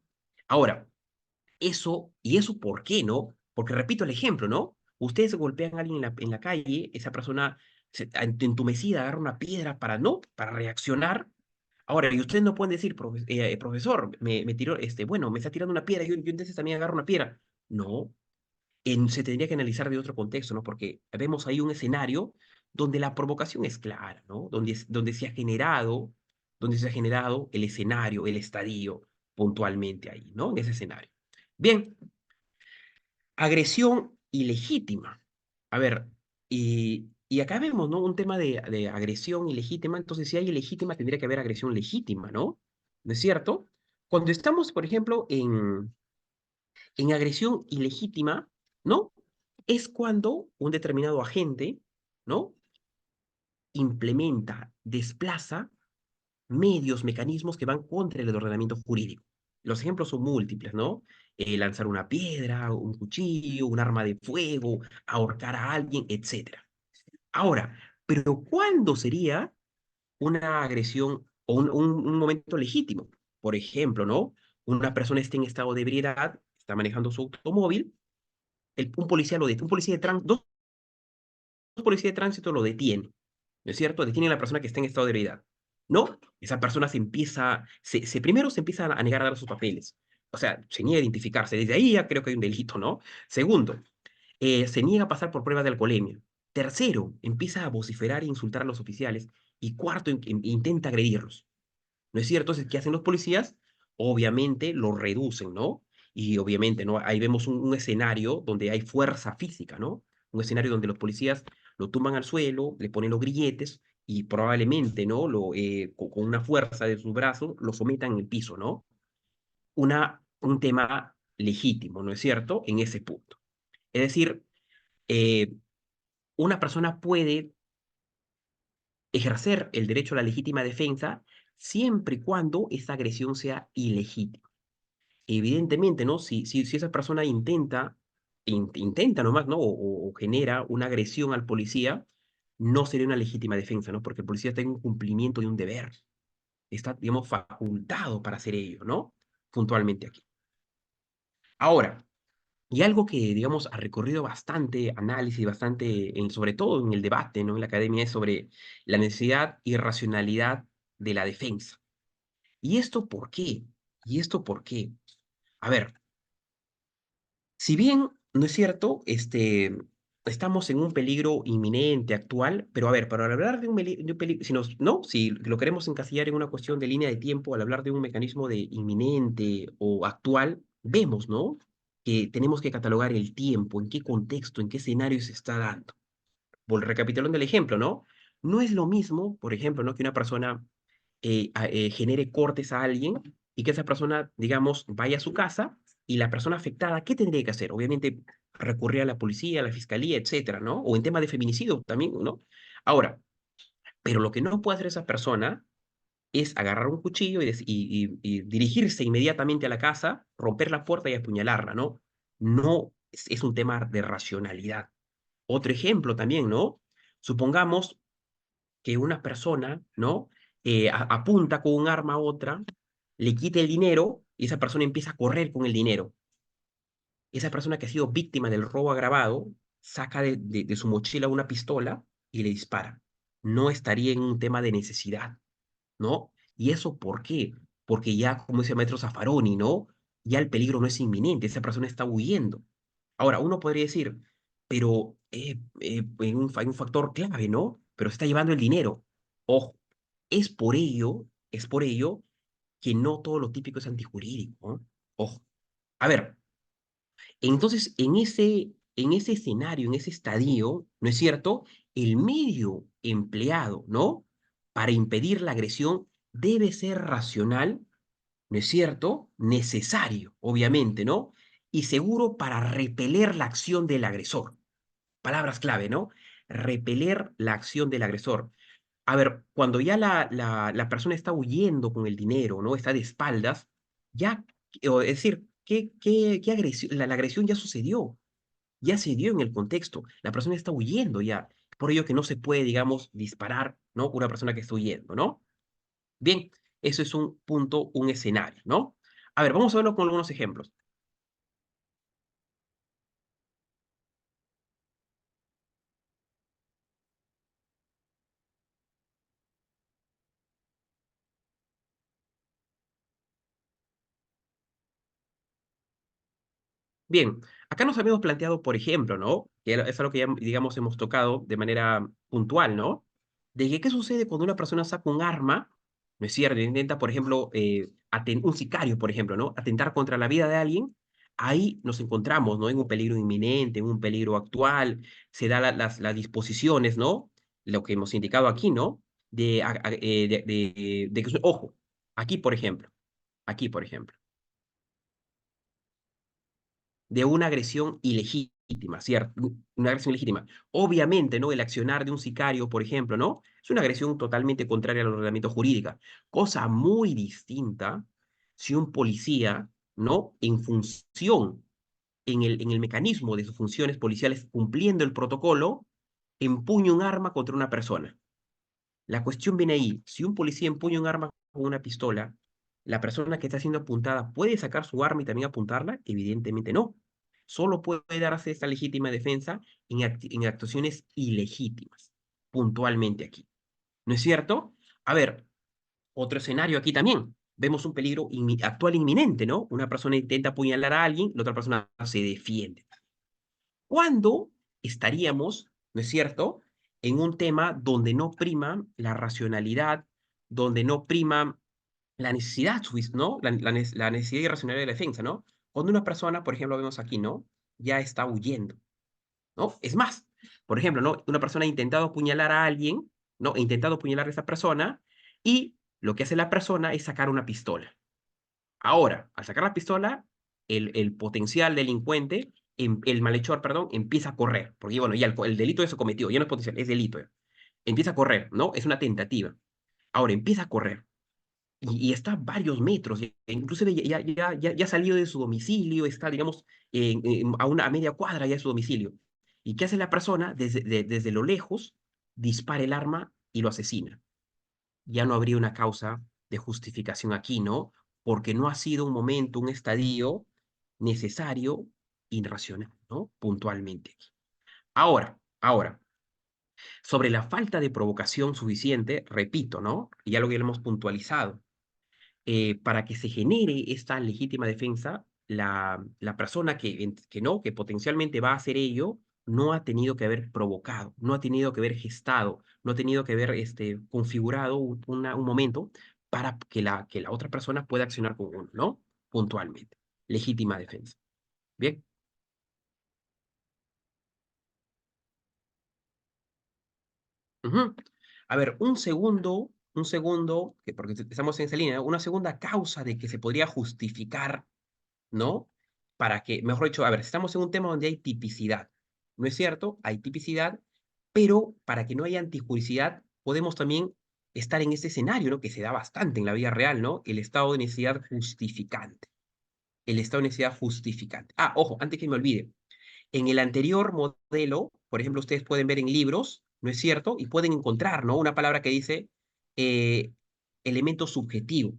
Ahora, ¿y eso por qué, no? Porque repito el ejemplo, ¿no? Ustedes golpean a alguien en la calle, esa persona entumecida agarra una piedra para, ¿no? Para reaccionar. Ahora, y ustedes no pueden decir, profesor, me tiró, bueno, me está tirando una piedra, yo entonces también agarro una piedra. No, se tendría que analizar de otro contexto, ¿no? Porque vemos ahí un escenario donde la provocación es clara, ¿no? Donde se ha generado el escenario, el estadio, puntualmente ahí, ¿no? En ese escenario. Bien, agresión ilegítima. A ver, y acá vemos, ¿no? Un tema de agresión ilegítima, entonces si hay ilegítima, tendría que haber agresión legítima, ¿no? ¿No es cierto? Cuando estamos, por ejemplo, en agresión ilegítima, ¿no? Es cuando un determinado agente, ¿no? Implementa, desplaza medios, mecanismos que van contra el ordenamiento jurídico. Los ejemplos son múltiples, ¿no? Lanzar una piedra, un cuchillo, un arma de fuego, ahorcar a alguien, etcétera. Ahora, pero ¿cuándo sería una agresión o un momento legítimo? Por ejemplo, ¿no? Una persona está en estado de ebriedad, está manejando su automóvil, un policía lo detiene, un policía de tránsito, dos policías de tránsito lo detienen, ¿no es cierto? Detienen a la persona que está en estado de ebriedad. ¿No? Esa persona primero se empieza a negar a dar sus papeles. O sea, se niega a identificarse. Desde ahí ya creo que hay un delito, ¿no? Segundo, se niega a pasar por pruebas de alcoholemia. Tercero, empieza a vociferar e insultar a los oficiales. Y cuarto, intenta agredirlos. ¿No es cierto? Entonces, ¿qué hacen los policías? Obviamente lo reducen, ¿no? Y obviamente, ¿no? Ahí vemos un escenario donde hay fuerza física, ¿no? Un escenario donde los policías lo tumban al suelo, le ponen los grilletes y probablemente, ¿no? Con una fuerza de sus brazos, lo sometan en el piso, ¿no? Un tema legítimo, ¿no es cierto? En ese punto. Es decir, eh, una persona puede ejercer el derecho a la legítima defensa siempre y cuando esa agresión sea ilegítima. Evidentemente, ¿no? Si esa persona intenta nomás, ¿no? O genera una agresión al policía, no sería una legítima defensa, ¿no? Porque el policía está en un cumplimiento de un deber. Está, digamos, facultado para hacer ello, ¿no? Puntualmente aquí. Ahora, y algo que, digamos, ha recorrido bastante análisis, bastante, sobre todo en el debate, ¿no? En la academia, es sobre la necesidad y racionalidad de la defensa. ¿Y esto por qué? ¿Y esto por qué? A ver, si bien, no es cierto, estamos en un peligro inminente, actual, pero a ver, para hablar de un peligro, si lo queremos encasillar en una cuestión de línea de tiempo, al hablar de un mecanismo de inminente o actual, vemos, ¿no? Que tenemos que catalogar el tiempo, en qué contexto, en qué escenario se está dando. Recapitulando el ejemplo, ¿no? No es lo mismo, por ejemplo, ¿no? Que una persona genere cortes a alguien y que esa persona, digamos, vaya a su casa y la persona afectada, ¿qué tendría que hacer? Obviamente, recurrir a la policía, a la fiscalía, etcétera, ¿no? O en tema de feminicidio también, ¿no? Ahora, pero lo que no puede hacer esa persona es agarrar un cuchillo y dirigirse inmediatamente a la casa, romper la puerta y apuñalarla, ¿no? No es un tema de racionalidad. Otro ejemplo también, ¿no? Supongamos que una persona, ¿no? Apunta con un arma a otra, le quita el dinero y esa persona empieza a correr con el dinero. Esa persona que ha sido víctima del robo agravado saca de su mochila una pistola y le dispara. No estaría en un tema de necesidad, ¿no? ¿Y eso por qué? Porque ya, como dice el maestro Zaffaroni, ¿no? Ya el peligro no es inminente, esa persona está huyendo. Ahora, uno podría decir, pero hay un factor clave, ¿no? Pero se está llevando el dinero. Ojo, es por ello que no todo lo típico es antijurídico, ¿no? Ojo. A ver, entonces, en ese escenario, en ese estadio, ¿no es cierto? El medio empleado, ¿no? Para impedir la agresión debe ser racional, ¿no es cierto? Necesario, obviamente, ¿no? Y seguro para repeler la acción del agresor. Palabras clave, ¿no? Repeler la acción del agresor. A ver, cuando ya la persona está huyendo con el dinero, ¿no? Está de espaldas, ya, es decir, ¿qué agresión? La agresión ya se dio en el contexto. La persona está huyendo ya. Por ello que no se puede, digamos, disparar, ¿no? Una persona que está huyendo, ¿no? Bien, eso es un punto, un escenario, ¿no? A ver, vamos a verlo con algunos ejemplos. Bien, acá nos habíamos planteado, por ejemplo, ¿no? Que es algo que ya, digamos, hemos tocado de manera puntual, ¿no? De que qué sucede cuando una persona saca un arma, ¿no es cierto? Intenta, por ejemplo, un sicario, por ejemplo, ¿no? Atentar contra la vida de alguien, ahí nos encontramos, ¿no? En un peligro inminente, en un peligro actual, se dan las disposiciones, ¿no? Lo que hemos indicado aquí, ¿no? Ojo, aquí, por ejemplo, aquí, por ejemplo. De una agresión ilegítima, ¿cierto? Una agresión ilegítima. Obviamente, ¿no? El accionar de un sicario, por ejemplo, ¿no? Es una agresión totalmente contraria al ordenamiento jurídico. Cosa muy distinta si un policía, ¿no? En el mecanismo de sus funciones policiales, cumpliendo el protocolo, empuña un arma contra una persona. La cuestión viene ahí. Si un policía empuña un arma con una pistola, ¿la persona que está siendo apuntada puede sacar su arma y también apuntarla? Evidentemente no. Solo puede darse esta legítima defensa en actuaciones ilegítimas, puntualmente aquí. ¿No es cierto? A ver, otro escenario aquí también. Vemos un peligro actual inminente, ¿no? Una persona intenta apuñalar a alguien, la otra persona se defiende. ¿Cuándo estaríamos, no es cierto, en un tema donde no prima la racionalidad, donde no prima la necesidad, ¿no? La necesidad irracional de la defensa, ¿no? Cuando una persona, por ejemplo, vemos aquí, ¿no? Ya está huyendo, ¿no? Es más, por ejemplo, ¿no? Una persona ha intentado apuñalar a alguien, ¿no? Ha intentado apuñalar a esa persona y lo que hace la persona es sacar una pistola. Ahora, al sacar la pistola, el potencial delincuente, el malhechor, perdón, empieza a correr, porque bueno, ya el delito ya se cometió, ya no es potencial, es delito. Ya. Empieza a correr, ¿no? Es una tentativa. Ahora empieza a correr y está a varios metros, inclusive ya ha salido de su domicilio, está, digamos, a media cuadra ya de su domicilio. ¿Y qué hace la persona? Desde lo lejos, dispara el arma y lo asesina. Ya no habría una causa de justificación aquí, ¿no? Porque no ha sido un momento, un estadio necesario y racional, ¿no? Puntualmente. Ahora, sobre la falta de provocación suficiente, repito, ¿no? Ya lo que hemos puntualizado para que se genere esta legítima defensa, la persona que no, que potencialmente va a hacer ello, no ha tenido que haber provocado, no ha tenido que haber gestado, no ha tenido que haber configurado un momento para que la otra persona pueda accionar con uno, ¿no? Puntualmente. Legítima defensa. Bien. Ujú. A ver, porque estamos en esa línea, ¿no? Una segunda causa de que se podría justificar, ¿no? Para que, mejor dicho, a ver, estamos en un tema donde hay tipicidad, ¿no es cierto? Hay tipicidad, pero para que no haya antijuricidad, podemos también estar en este escenario, ¿no? Que se da bastante en la vida real, ¿no? El estado de necesidad justificante. El estado de necesidad justificante. Ah, ojo, antes que me olvide, en el anterior modelo, por ejemplo, ustedes pueden ver en libros, ¿no es cierto? Y pueden encontrar, ¿no? Una palabra que dice eh, elemento subjetivo.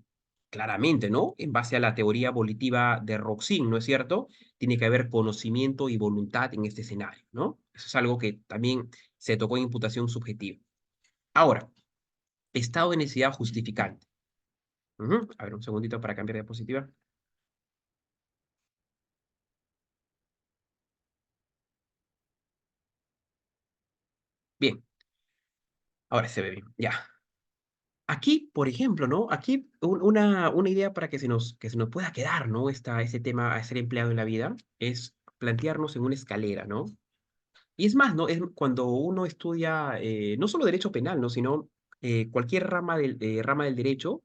Claramente, ¿no? En base a la teoría volitiva de Roxin, ¿no es cierto? Tiene que haber conocimiento y voluntad en este escenario, ¿no? Eso es algo que también se tocó en imputación subjetiva. Ahora, estado de necesidad justificante. Ujú. A ver, un segundito para cambiar de diapositiva. Bien, ahora se ve bien. Ya. Aquí, por ejemplo, ¿no? Aquí una idea para que se nos pueda quedar, ¿no? Ese tema a ser empleado en la vida es plantearnos en una escalera, ¿no? Y es más, ¿no? Es cuando uno estudia no solo derecho penal, ¿no? Sino cualquier rama del derecho,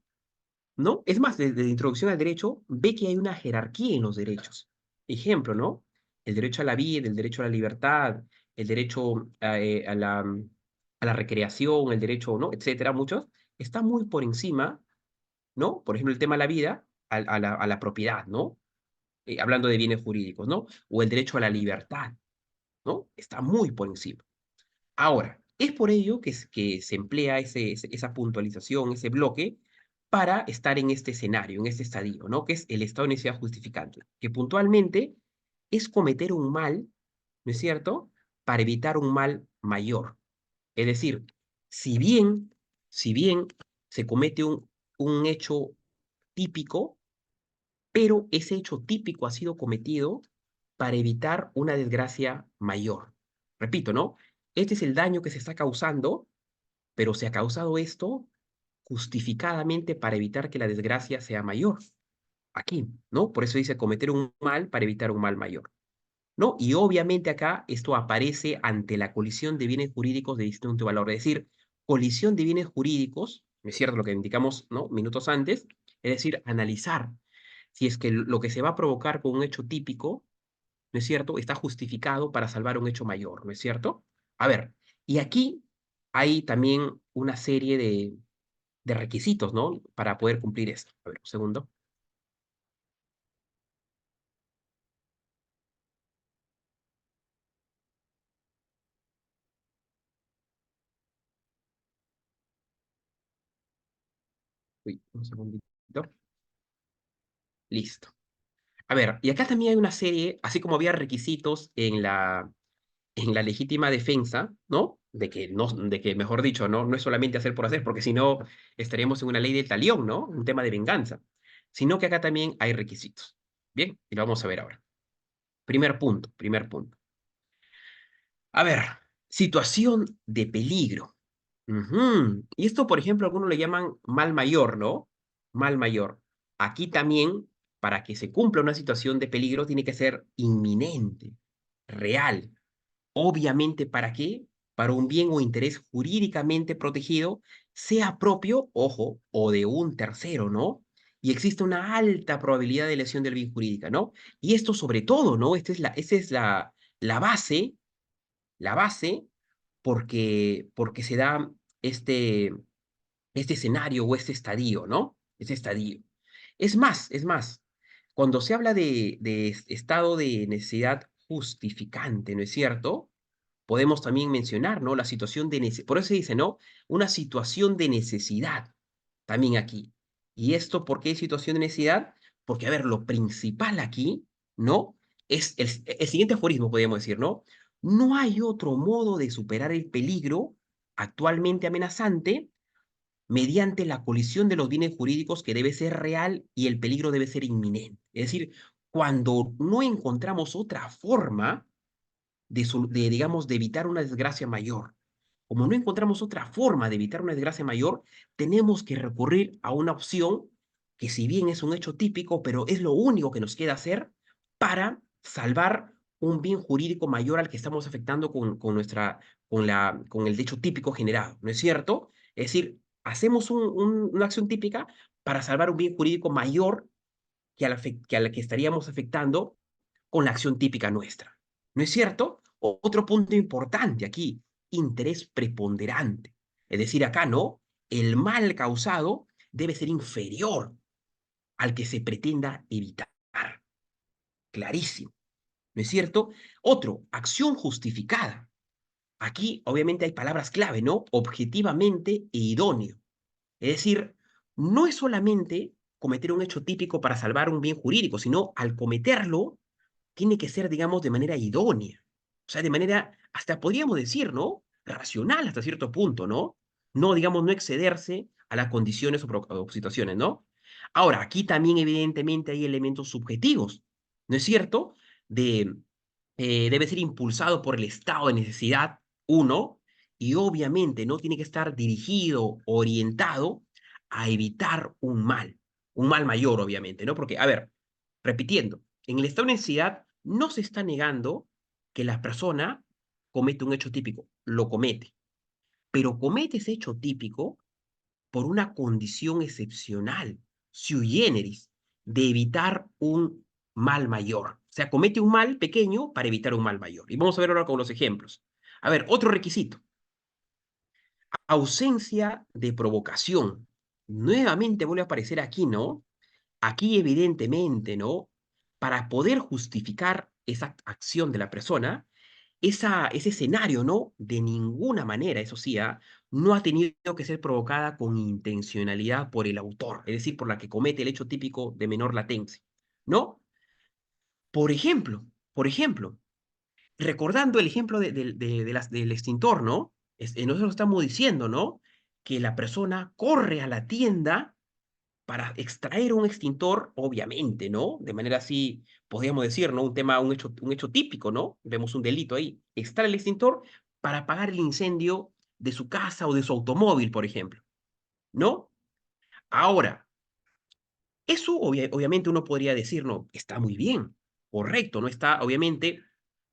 ¿no? Es más, desde introducción al derecho, ve que hay una jerarquía en los derechos. Ejemplo, ¿no? El derecho a la vida, el derecho a la libertad, el derecho a la recreación, el derecho, ¿no? Etcétera, muchos, está muy por encima, ¿no? Por ejemplo, el tema de la vida, a la propiedad, ¿no? Hablando de bienes jurídicos, ¿no? O el derecho a la libertad, ¿no? Está muy por encima. Ahora, es por ello que se emplea esa puntualización, ese bloque, para estar en este escenario, en este estadio, ¿no? Que es el estado de necesidad justificante, que puntualmente es cometer un mal, ¿no es cierto?, para evitar un mal mayor. Es decir, si bien, si bien se comete un hecho típico, pero ese hecho típico ha sido cometido para evitar una desgracia mayor. Repito, ¿no? Este es el daño que se está causando, pero se ha causado esto justificadamente para evitar que la desgracia sea mayor. Aquí, ¿no? Por eso dice cometer un mal para evitar un mal mayor. ¿No? Y obviamente acá esto aparece ante la colisión de bienes jurídicos de distinto valor. Es decir, colisión de bienes jurídicos, ¿no es cierto? Lo que indicamos, ¿no? Minutos antes, es decir, analizar si es que lo que se va a provocar con un hecho típico, ¿no es cierto?, está justificado para salvar un hecho mayor, ¿no es cierto? A ver, y aquí hay también una serie de requisitos, ¿no? Para poder cumplir esto. A ver, un segundo. Uy, un segundito. Listo. A ver, y acá también hay una serie, así como había requisitos en la legítima defensa, ¿no? De que, mejor dicho, no es solamente hacer por hacer, porque si no, estaríamos en una ley del talión, ¿no? Un tema de venganza. Sino que acá también hay requisitos. Bien, y lo vamos a ver ahora. Primer punto, primer punto. A ver, situación de peligro. Ujú. Y esto, por ejemplo, algunos le llaman mal mayor, ¿no? Mal mayor. Aquí también, para que se cumpla una situación de peligro, tiene que ser inminente, real Obviamente, ¿para qué? Para un bien o interés jurídicamente protegido, sea propio, ojo, o de un tercero, ¿no? Y existe una alta probabilidad de lesión del bien jurídica, ¿no? Y esto sobre todo, ¿no? La base, la base, porque se da este, este escenario o este estadio, ¿no? Este estadio. Es más, cuando se habla de estado de necesidad justificante, ¿no es cierto? Podemos también mencionar, ¿no? La situación de necesidad, por eso se dice, ¿no? Una situación de necesidad también aquí. ¿Y esto por qué situación de necesidad? Porque, a ver, lo principal aquí, ¿no? Es el siguiente aforismo, podríamos decir, ¿no? No hay otro modo de superar el peligro actualmente amenazante mediante la colisión de los bienes jurídicos que debe ser real y el peligro debe ser inminente. Es decir, cuando no encontramos otra forma digamos, de evitar una desgracia mayor. Como no encontramos otra forma de evitar una desgracia mayor, tenemos que recurrir a una opción que si bien es un hecho típico, pero es lo único que nos queda hacer para salvar un bien jurídico mayor al que estamos afectando con el hecho típico generado, ¿no es cierto? Es decir, hacemos una acción típica para salvar un bien jurídico mayor que a la que estaríamos afectando con la acción típica nuestra. ¿No es cierto? Otro punto importante aquí, interés preponderante. Es decir, acá no, el mal causado debe ser inferior al que se pretenda evitar. Clarísimo. ¿No es cierto? Otro, acción justificada. Aquí obviamente hay palabras clave, ¿no? Objetivamente e idóneo. Es decir, no es solamente cometer un hecho típico para salvar un bien jurídico, sino al cometerlo tiene que ser, digamos, de manera idónea. O sea, de manera, hasta podríamos decir, ¿no? Racional hasta cierto punto, ¿no? No, digamos, no excederse a las condiciones o situaciones, ¿no? Ahora, aquí también evidentemente hay elementos subjetivos, ¿no es cierto? De, debe ser impulsado por el estado de necesidad, uno, y obviamente no tiene que estar dirigido, orientado a evitar un mal mayor, obviamente, ¿no? Porque, a ver, repitiendo, en el estado de necesidad no se está negando que la persona comete un hecho típico, lo comete, pero comete ese hecho típico por una condición excepcional, sui generis, de evitar un mal mayor. O sea, comete un mal pequeño para evitar un mal mayor. Y vamos a ver ahora con los ejemplos. A ver, otro requisito, ausencia de provocación. Nuevamente vuelve a aparecer aquí, ¿no? Aquí evidentemente, ¿no? Para poder justificar esa acción de la persona, ese escenario, ¿no? De ninguna manera, eso sí, no ha tenido que ser provocada con intencionalidad por el autor, es decir, por la que comete el hecho típico de menor latencia, ¿no? Por ejemplo, por ejemplo, recordando el ejemplo del extintor, ¿no? Nosotros estamos diciendo, ¿no? Que la persona corre a la tienda para extraer un extintor, obviamente, ¿no? De manera así, podríamos decir, ¿no? Un hecho típico, ¿no? Vemos un delito ahí. Extrae el extintor para apagar el incendio de su casa o de su automóvil, por ejemplo, ¿no? Ahora, eso obviamente uno podría decir, no, está muy bien, correcto, no está, obviamente,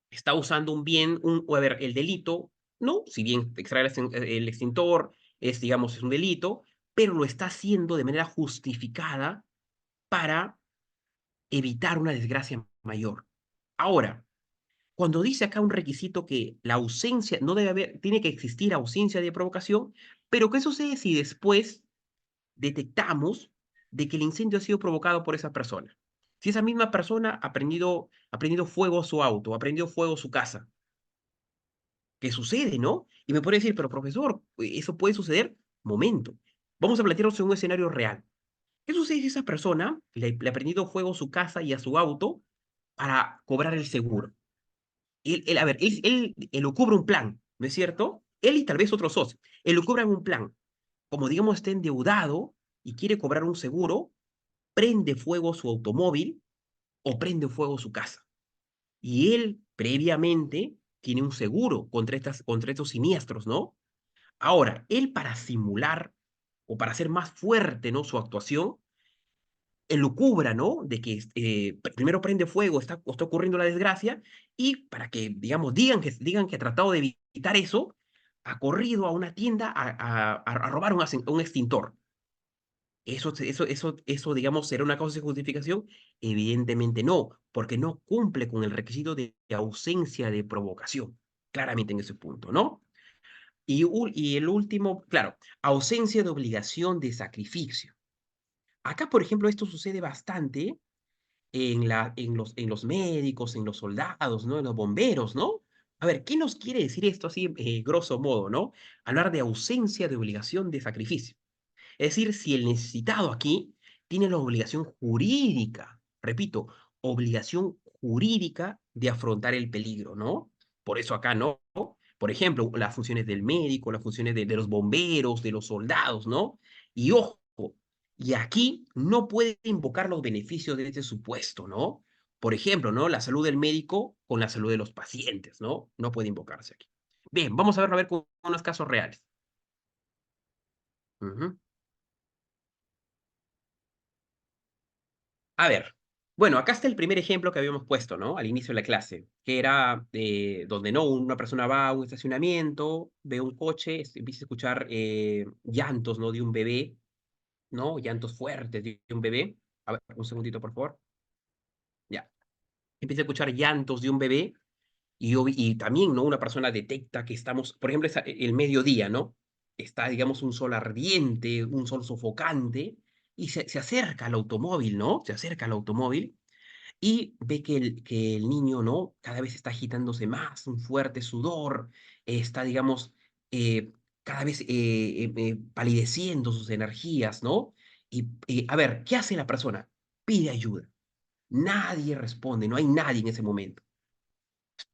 está usando un bien, a ver, el delito, ¿no? Si bien extraer el extintor es, digamos, es un delito, pero lo está haciendo de manera justificada para evitar una desgracia mayor. Ahora, cuando dice acá un requisito que la ausencia, no debe haber, tiene que existir ausencia de provocación, pero ¿qué sucede si después detectamos de que el incendio ha sido provocado por esa persona? Si esa misma persona ha prendido fuego a su auto, ha prendido fuego a su casa, ¿qué sucede, no? Y me puede decir, pero profesor, ¿eso puede suceder? Momento. Vamos a plantearnos en un escenario real. ¿Qué sucede si esa persona le ha prendido fuego a su casa y a su auto para cobrar el seguro? A ver, él lo cubre un plan, ¿no es cierto? Él y tal vez otros socios, él lo cubran un plan. Como digamos está endeudado y quiere cobrar un seguro, prende fuego su automóvil o prende fuego su casa. Y él previamente tiene un seguro contra estos siniestros, ¿no? Ahora, él para simular o para hacer más fuerte, ¿no? Su actuación, elucubra, ¿no? De que primero prende fuego, está ocurriendo la desgracia, y para que, digamos, digan que ha tratado de evitar eso, ha corrido a una tienda a robar un extintor. Digamos, ¿será una causa de justificación? Evidentemente no, porque no cumple con el requisito de ausencia de provocación, claramente en ese punto, ¿no? Y el último, claro, ausencia de obligación de sacrificio. Acá, por ejemplo, esto sucede bastante en los médicos, en los soldados, ¿no? En los bomberos, ¿no? A ver, ¿qué nos quiere decir esto así, grosso modo, ¿no? Hablar de ausencia de obligación de sacrificio. Es decir, si el necesitado aquí tiene la obligación jurídica, repito, obligación jurídica de afrontar el peligro, ¿no? Por eso acá no. Por ejemplo, las funciones del médico, las funciones de los bomberos, de los soldados, ¿no? Y ojo, y aquí no puede invocar los beneficios de este supuesto, ¿no? Por ejemplo, ¿no? La salud del médico con la salud de los pacientes, ¿no? No puede invocarse aquí. Bien, vamos a ver con unos casos reales. Ujú. A ver, bueno, acá está el primer ejemplo que habíamos puesto, ¿no? Al inicio de la clase, que era donde no una persona va a un estacionamiento, ve un coche, empieza a escuchar llantos, ¿no? De un bebé, ¿no? Llantos fuertes de un bebé. A ver, un segundito, por favor. Ya. Empieza a escuchar llantos de un bebé y también, ¿no? Una persona detecta que estamos, por ejemplo, el mediodía, ¿no? Está, digamos, un sol ardiente, un sol sofocante, y se acerca al automóvil, ¿no? Se acerca al automóvil y ve que el niño, ¿no? Cada vez está agitándose más, un fuerte sudor, está, digamos, cada vez palideciendo sus energías, ¿no? Y, a ver, ¿qué hace la persona? Pide ayuda. Nadie responde, no hay nadie en ese momento.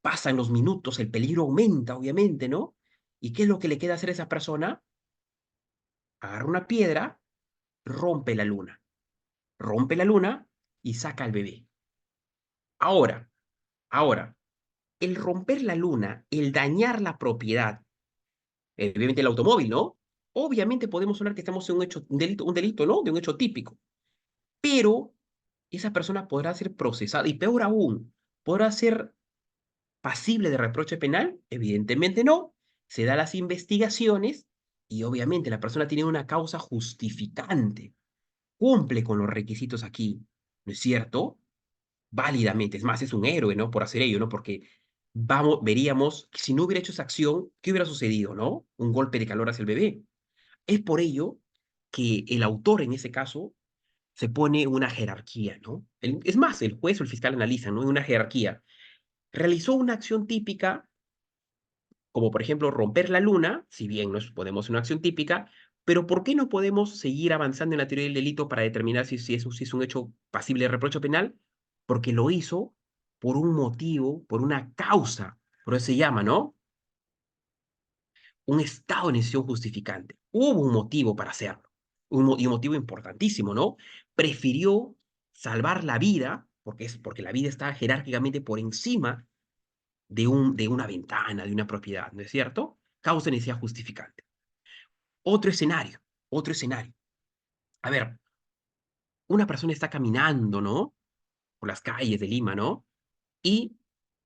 Pasan los minutos, el peligro aumenta, obviamente, ¿no? ¿Y qué es lo que le queda hacer a esa persona? Agarra una piedra, rompe la luna. Rompe la luna y saca al bebé. Ahora, ahora, el romper la luna, el dañar la propiedad, obviamente el automóvil, ¿no? Obviamente podemos hablar que estamos en un delito, ¿no? De un hecho típico. Pero esa persona podrá ser procesada y peor aún, podrá ser pasible de reproche penal. Evidentemente no. Se da las investigaciones y obviamente la persona tiene una causa justificante. Cumple con los requisitos aquí, ¿no es cierto? Válidamente. Es más, es un héroe, ¿no? Por hacer ello, ¿no? Porque veríamos que si no hubiera hecho esa acción, ¿qué hubiera sucedido, no? Un golpe de calor hacia el bebé. Es por ello que el autor, en ese caso, se pone una jerarquía, ¿no? Es más, el juez o el fiscal analizan, ¿no? Una jerarquía. Realizó una acción típica, como por ejemplo romper la luna, si bien no podemos una acción típica, pero ¿por qué no podemos seguir avanzando en la teoría del delito para determinar si es un hecho pasible de reproche penal? Porque lo hizo por un motivo, por una causa, por eso se llama, ¿no? Un estado de necesidad justificante. Hubo un motivo para hacerlo, y un motivo importantísimo, ¿no? Prefirió salvar la vida, porque la vida está jerárquicamente por encima de una ventana, de una propiedad, ¿no es cierto? Causa de necesidad justificante. Otro escenario, otro escenario. A ver, una persona está caminando, ¿no? Por las calles de Lima, ¿no? Y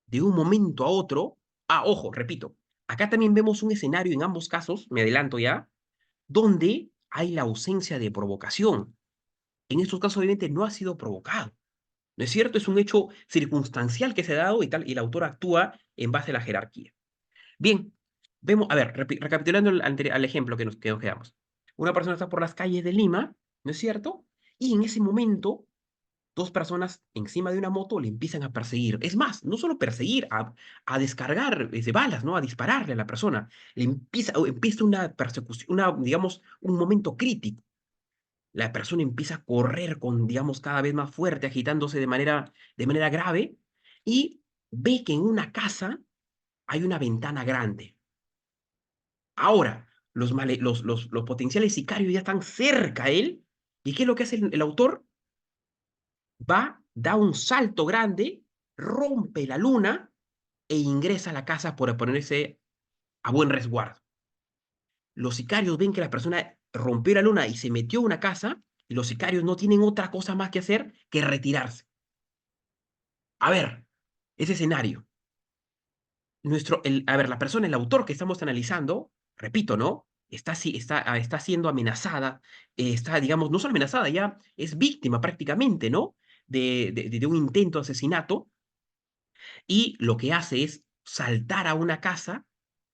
de un momento a otro, ojo, repito, acá también vemos un escenario en ambos casos, me adelanto ya, donde hay la ausencia de provocación. En estos casos, obviamente, no ha sido provocado. ¿No es cierto? Es un hecho circunstancial que se ha dado y tal, y el autor actúa en base a la jerarquía. Bien, vemos, a ver, recapitulando al ejemplo que nos quedamos. Una persona está por las calles de Lima, ¿no es cierto? Y en ese momento, dos personas encima de una moto le empiezan a perseguir. Es más, no solo perseguir, a descargar balas, ¿no? A dispararle a la persona. Empieza una persecución, digamos, un momento crítico. La persona empieza a correr con, digamos, cada vez más fuerte, agitándose de manera grave, y ve que en una casa hay una ventana grande. Ahora, los potenciales sicarios ya están cerca a él. ¿Y qué es lo que hace el autor? Va, da un salto grande, rompe la luna e ingresa a la casa por ponerse a buen resguardo. Los sicarios ven que la persona rompió la luna y se metió a una casa Y los sicarios no tienen otra cosa más que hacer que retirarse. A ver, ese escenario. A ver, la persona, el autor que estamos analizando, repito, ¿no? Está siendo amenazada, está, digamos, no solo amenazada, ya es víctima prácticamente, ¿no? De un intento de asesinato, y lo que hace es saltar a una casa,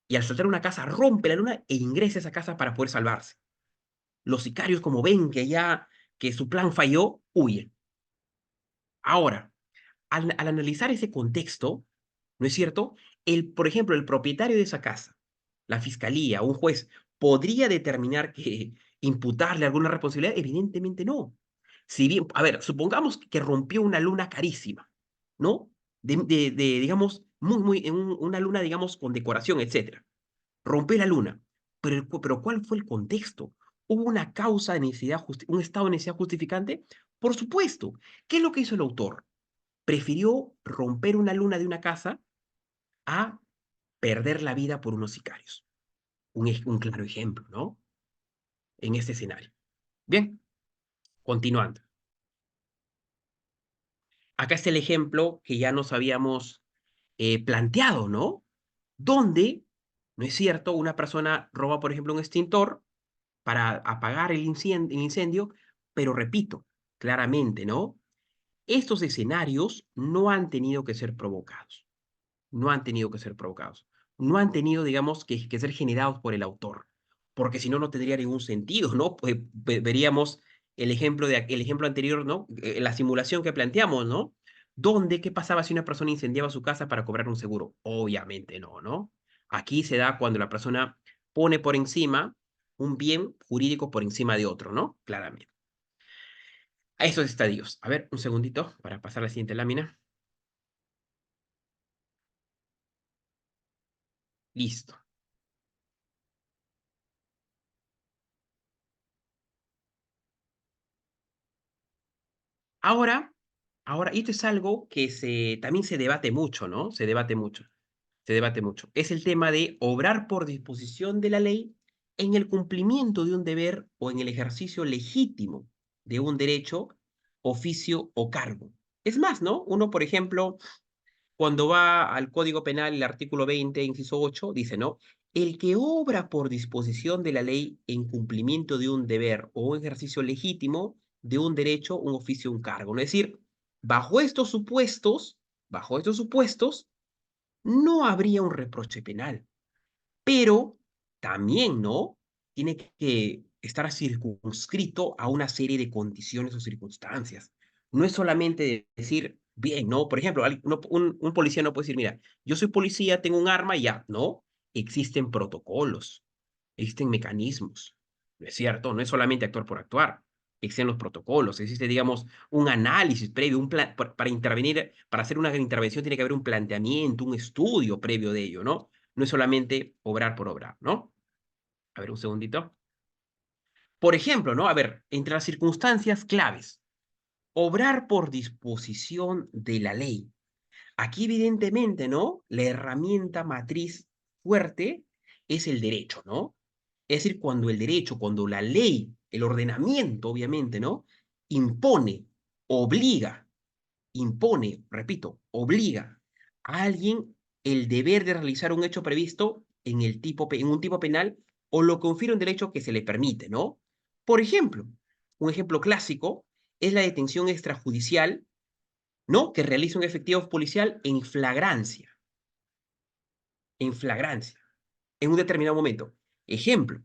y al saltar a una casa rompe la luna e ingresa a esa casa para poder salvarse. Los sicarios, como ven que su plan falló, huyen. Ahora, al analizar ese contexto, ¿no es cierto? Por ejemplo, el propietario de esa casa, la fiscalía, un juez, ¿podría determinar que imputarle alguna responsabilidad? Evidentemente no. Si bien, a ver, supongamos que rompió una luna carísima, ¿no? Digamos, una luna, digamos, con decoración, etcétera. Rompió la luna. Pero ¿cuál fue el contexto? ¿Hubo una causa de necesidad, un estado de necesidad justificante? Por supuesto. ¿Qué es lo que hizo el autor? Prefirió romper una luna de una casa a perder la vida por unos sicarios. Un claro ejemplo, ¿no? En este escenario. Bien, continuando. Acá está el ejemplo que ya nos habíamos planteado, ¿no? Donde, ¿no es cierto? Una persona roba, por ejemplo, un extintor para apagar el incendio, pero repito, claramente, ¿no? Estos escenarios no han tenido que ser provocados. No han tenido que ser provocados. No han tenido, digamos, que ser generados por el autor, porque si no, no tendría ningún sentido, ¿no? Pues veríamos el ejemplo anterior, ¿no? La simulación que planteamos, ¿no? ¿Dónde, qué pasaba si una persona incendiaba su casa para cobrar un seguro? Obviamente no, ¿no? Aquí se da cuando la persona pone por encima un bien jurídico por encima de otro, ¿no? Claramente. A esos estadios. A ver, un segundito para pasar a la siguiente lámina. Listo. Ahora, y esto es algo que también se debate mucho, ¿no? Se debate mucho, se debate mucho. Es el tema de obrar por disposición de la ley en el cumplimiento de un deber o en el ejercicio legítimo de un derecho, oficio o cargo. Es más, ¿no? Uno, por ejemplo, cuando va al Código Penal, el artículo 20, inciso 8, dice, ¿no? El que obra por disposición de la ley en cumplimiento de un deber o un ejercicio legítimo de un derecho, un oficio, un cargo. ¿No? Es decir, bajo estos supuestos, bajo estos supuestos, no habría un reproche penal. Pero también, ¿no? Tiene que estar circunscrito a una serie de condiciones o circunstancias. No es solamente decir, bien, ¿no? Por ejemplo, un policía no puede decir, mira, yo soy policía, tengo un arma y ya, ¿no? Existen protocolos, existen mecanismos, ¿no es cierto? No es solamente actuar por actuar. Existen los protocolos, existe, digamos, un análisis previo, un plan para intervenir, para hacer una intervención tiene que haber un planteamiento, un estudio previo de ello, ¿no? No es solamente obrar por obrar, ¿no? A ver, un segundito. Por ejemplo, ¿no? A ver, entre las circunstancias claves, obrar por disposición de la ley. Aquí, evidentemente, ¿no? La herramienta matriz fuerte es el derecho, ¿no? Es decir, cuando el derecho, cuando la ley, el ordenamiento, obviamente, ¿no? Impone, obliga, repito, obliga a alguien el deber de realizar un hecho previsto en un tipo penal o lo confiere un derecho que se le permite, ¿no? Por ejemplo, un ejemplo clásico es la detención extrajudicial, ¿no? Que realiza un efectivo policial en flagrancia, en un determinado momento. Ejemplo,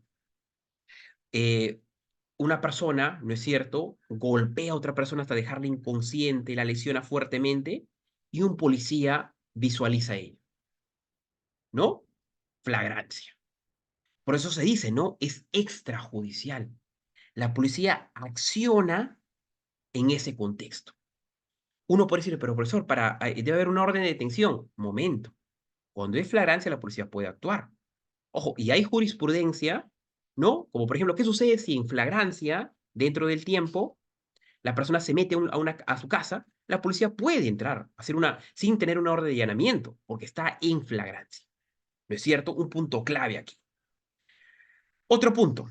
eh, una persona, ¿no es cierto?, golpea a otra persona hasta dejarla inconsciente, la lesiona fuertemente, y un policía visualiza ello, ¿no? Flagrancia. Por eso se dice, ¿no? Es extrajudicial. La policía acciona en ese contexto. Uno puede decir, pero profesor, debe haber una orden de detención. Momento. Cuando es flagrancia, la policía puede actuar. Ojo, y hay jurisprudencia, ¿no? Como por ejemplo, ¿qué sucede si en flagrancia, dentro del tiempo, la persona se mete a su casa? La policía puede entrar, sin tener una orden de allanamiento, porque está en flagrancia. ¿No es cierto? Un punto clave aquí. Otro punto.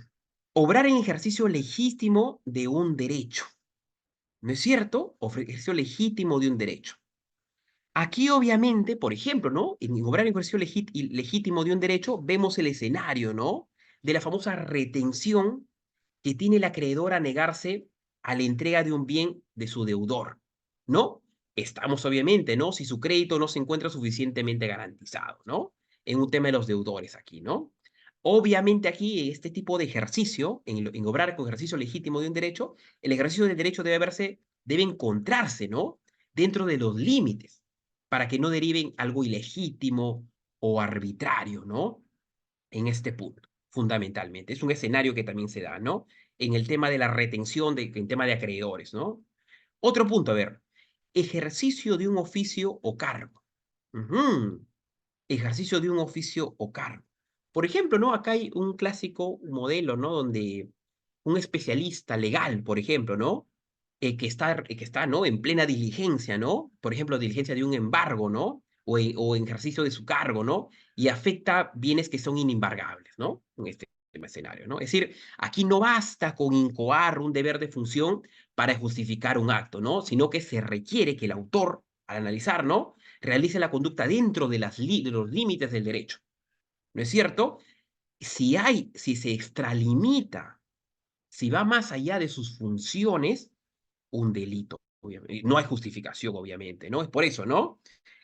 obrar en ejercicio legítimo de un derecho, ¿no es cierto? Ejercicio legítimo de un derecho. Aquí, obviamente, por ejemplo, ¿no? En obrar en ejercicio legítimo de un derecho, vemos el escenario, ¿no? De la famosa retención que tiene el acreedor a negarse a la entrega de un bien de su deudor, ¿no? Estamos, obviamente, ¿no? Si su crédito no se encuentra suficientemente garantizado, ¿no? En un tema de los deudores aquí, ¿no? Obviamente aquí, este tipo de ejercicio, en obrar con ejercicio legítimo de un derecho, el ejercicio del derecho debe encontrarse, ¿no? Dentro de los límites, para que no deriven algo ilegítimo o arbitrario, ¿no? En este punto, fundamentalmente. Es un escenario que también se da, ¿no? En el tema de la retención, en tema de acreedores, ¿no? Otro punto, a ver, ejercicio de un oficio o cargo. Ujú. Ejercicio de un oficio o cargo. Por ejemplo, ¿no? Acá hay un clásico modelo, ¿no? Donde un especialista legal, por ejemplo, ¿no? Que está, ¿no? En plena diligencia, ¿no? Por ejemplo, diligencia de un embargo, ¿no? O en ejercicio de su cargo, ¿no? Y afecta bienes que son inembargables, ¿no? En este escenario, ¿no? Es decir, aquí no basta con incoar un deber de función para justificar un acto, ¿no? Sino que se requiere que el autor, al analizar, ¿no? Realice la conducta dentro de los límites del derecho, ¿no es cierto? Si se extralimita, si va más allá de sus funciones, un delito, obviamente. No hay justificación, obviamente, ¿no? Es por eso, ¿no?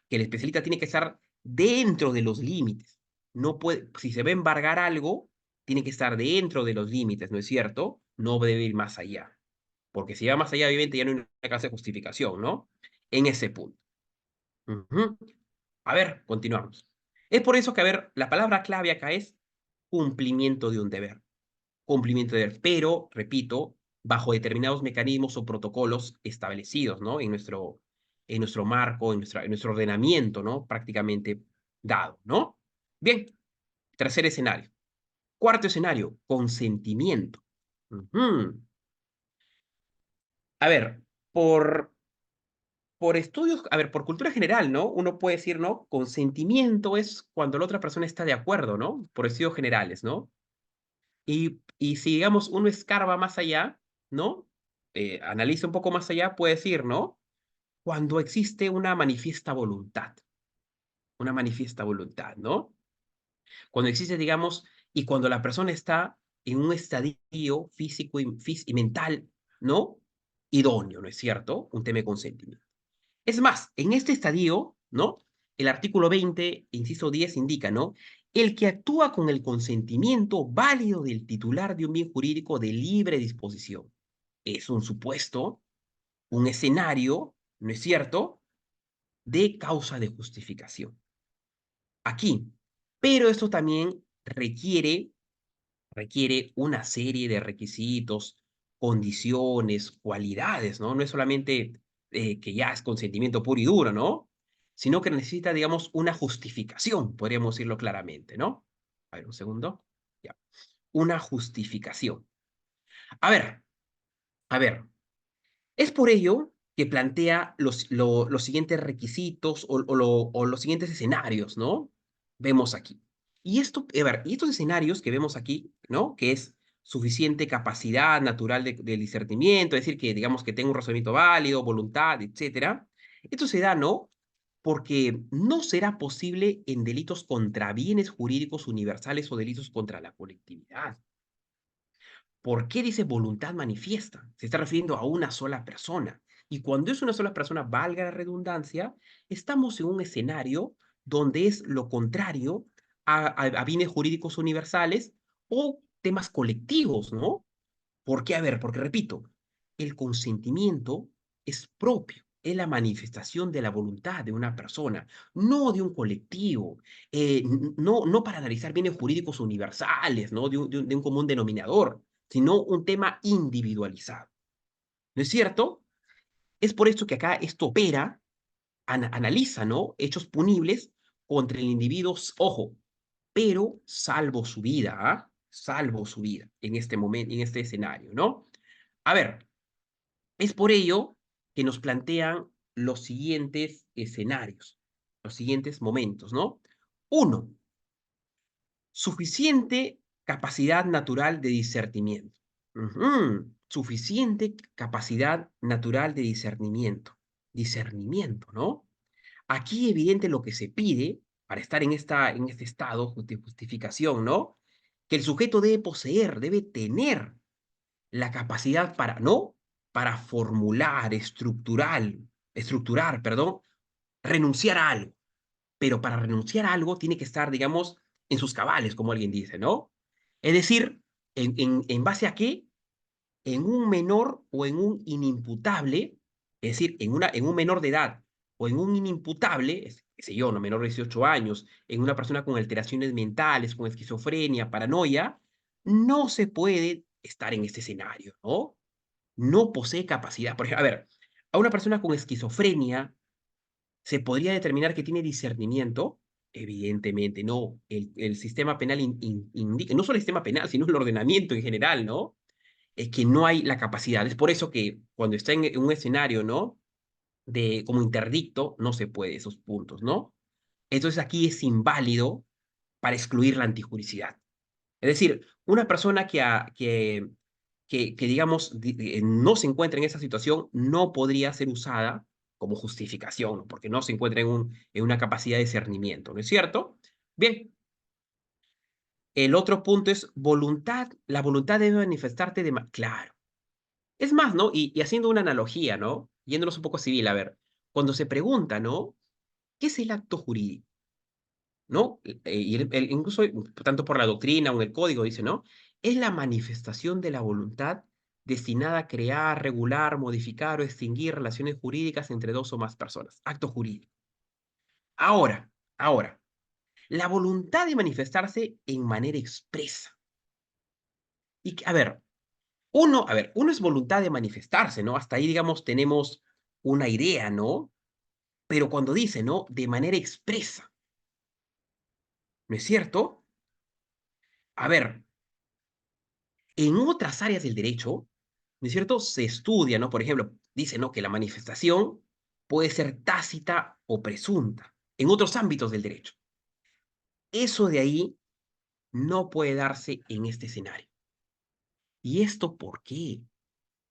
Que el especialista tiene que estar dentro de los límites. No puede, si se va a embargar algo, tiene que estar dentro de los límites, ¿no es cierto? No debe ir más allá. Porque si va más allá, obviamente ya no hay una clase de justificación, ¿no? En ese punto. Ujú. A ver, continuamos. Es por eso que, a ver, la palabra clave acá es cumplimiento de un deber. Cumplimiento de deber. Pero, repito, bajo determinados mecanismos o protocolos establecidos, ¿no? En nuestro marco, en nuestro ordenamiento, ¿no? Prácticamente dado, ¿no? Bien, tercer escenario. Cuarto escenario, consentimiento. Ujú. A ver, por estudios, a ver, por cultura general, ¿no? Uno puede decir, ¿no? Consentimiento es cuando la otra persona está de acuerdo, ¿no? Por estudios generales, ¿no? Y si, digamos, uno escarba más allá, ¿no? Analiza un poco más allá, puede decir, ¿no? Cuando existe una manifiesta voluntad, ¿no? Cuando existe, digamos, y cuando la persona está en un estadio físico y mental, ¿no? Idóneo, ¿no es cierto? Un tema de consentimiento. Es más, en este estadio, ¿no? El artículo 20, inciso 10, indica, ¿no? El que actúa con el consentimiento válido del titular de un bien jurídico de libre disposición. Es un supuesto, un escenario, ¿no es cierto?, de causa de justificación. Aquí. Pero esto también requiere una serie de requisitos, condiciones, cualidades, ¿no? No es solamente que ya es consentimiento puro y duro, ¿no? Sino que necesita, digamos, una justificación, podríamos decirlo claramente, ¿no? A ver, un segundo. Ya. Una justificación. A ver, a ver. Es por ello que plantea los siguientes requisitos o los siguientes escenarios, ¿no? Vemos aquí. A ver, y estos escenarios que vemos aquí, ¿no? Que es suficiente capacidad natural de discernimiento, es decir, que digamos que tenga un razonamiento válido, voluntad, etcétera. Esto se da, ¿no? Porque no será posible en delitos contra bienes jurídicos universales o delitos contra la colectividad. ¿Por qué dice voluntad manifiesta? Se está refiriendo a una sola persona. Y cuando es una sola persona, valga la redundancia, estamos en un escenario donde es lo contrario a bienes jurídicos universales o temas colectivos, ¿no? ¿Por qué? A ver, porque repito, el consentimiento es propio, es la manifestación de la voluntad de una persona, no de un colectivo, no para analizar bienes jurídicos universales, ¿no? De un común denominador, sino un tema individualizado. ¿No es cierto? Es por esto que acá esto opera, analiza, ¿no? Hechos punibles contra el individuo, ojo, pero salvo su vida, ¿ah? Salvo su vida en este momento, en este escenario, ¿no? A ver, es por ello que nos plantean los siguientes escenarios, los siguientes momentos, ¿no? Uno, suficiente. capacidad natural de discernimiento. Suficiente capacidad natural de discernimiento. Discernimiento, ¿no? Aquí, evidente, lo que se pide para estar en este estado de justificación, ¿no? Que el sujeto debe poseer, debe tener la capacidad para, ¿no? Para formular, estructurar, perdón, renunciar a algo. Pero para renunciar a algo tiene que estar, digamos, en sus cabales, como alguien dice, ¿no? Es decir, ¿en base a qué? En un menor o en un inimputable, es decir, en un menor de edad o en un inimputable, qué sé yo, no menor de 18 años, en una persona con alteraciones mentales, con esquizofrenia, paranoia, no se puede estar en este escenario, ¿no? No posee capacidad. Por ejemplo, a ver, a una persona con esquizofrenia, ¿se podría determinar que tiene discernimiento? Evidentemente no. El sistema penal indica, no solo el sistema penal, sino el ordenamiento en general, ¿no? Es que no hay la capacidad. Es por eso que cuando está en un escenario, ¿no? De como interdicto, no se puede esos puntos, ¿no? Entonces aquí es inválido para excluir la antijuricidad. Es decir, una persona que digamos, no se encuentra en esa situación, no podría ser usada como justificación, ¿no? Porque no se encuentra en una capacidad de discernimiento, ¿no es cierto? Bien, el otro punto es voluntad. La voluntad debe manifestarte de... Claro. Es más, ¿no? Y haciendo una analogía, ¿no? Yéndonos un poco civil, a ver, cuando se pregunta, ¿no? ¿Qué es el acto jurídico? ¿No? Y incluso, tanto por la doctrina o en el código, dice, ¿no? Es la manifestación de la voluntad destinada a crear, regular, modificar o extinguir relaciones jurídicas entre dos o más personas. Acto jurídico. Ahora, la voluntad de manifestarse en manera expresa. Y, uno es voluntad de manifestarse, ¿no? Hasta ahí, digamos, tenemos una idea, ¿no? Pero cuando dice, ¿no? De manera expresa, ¿no es cierto? A ver, en otras áreas del derecho, ¿no es cierto? Se estudia, ¿no? Por ejemplo, dice, ¿no? Que la manifestación puede ser tácita o presunta en otros ámbitos del derecho. Eso de ahí no puede darse en este escenario. ¿Y esto por qué?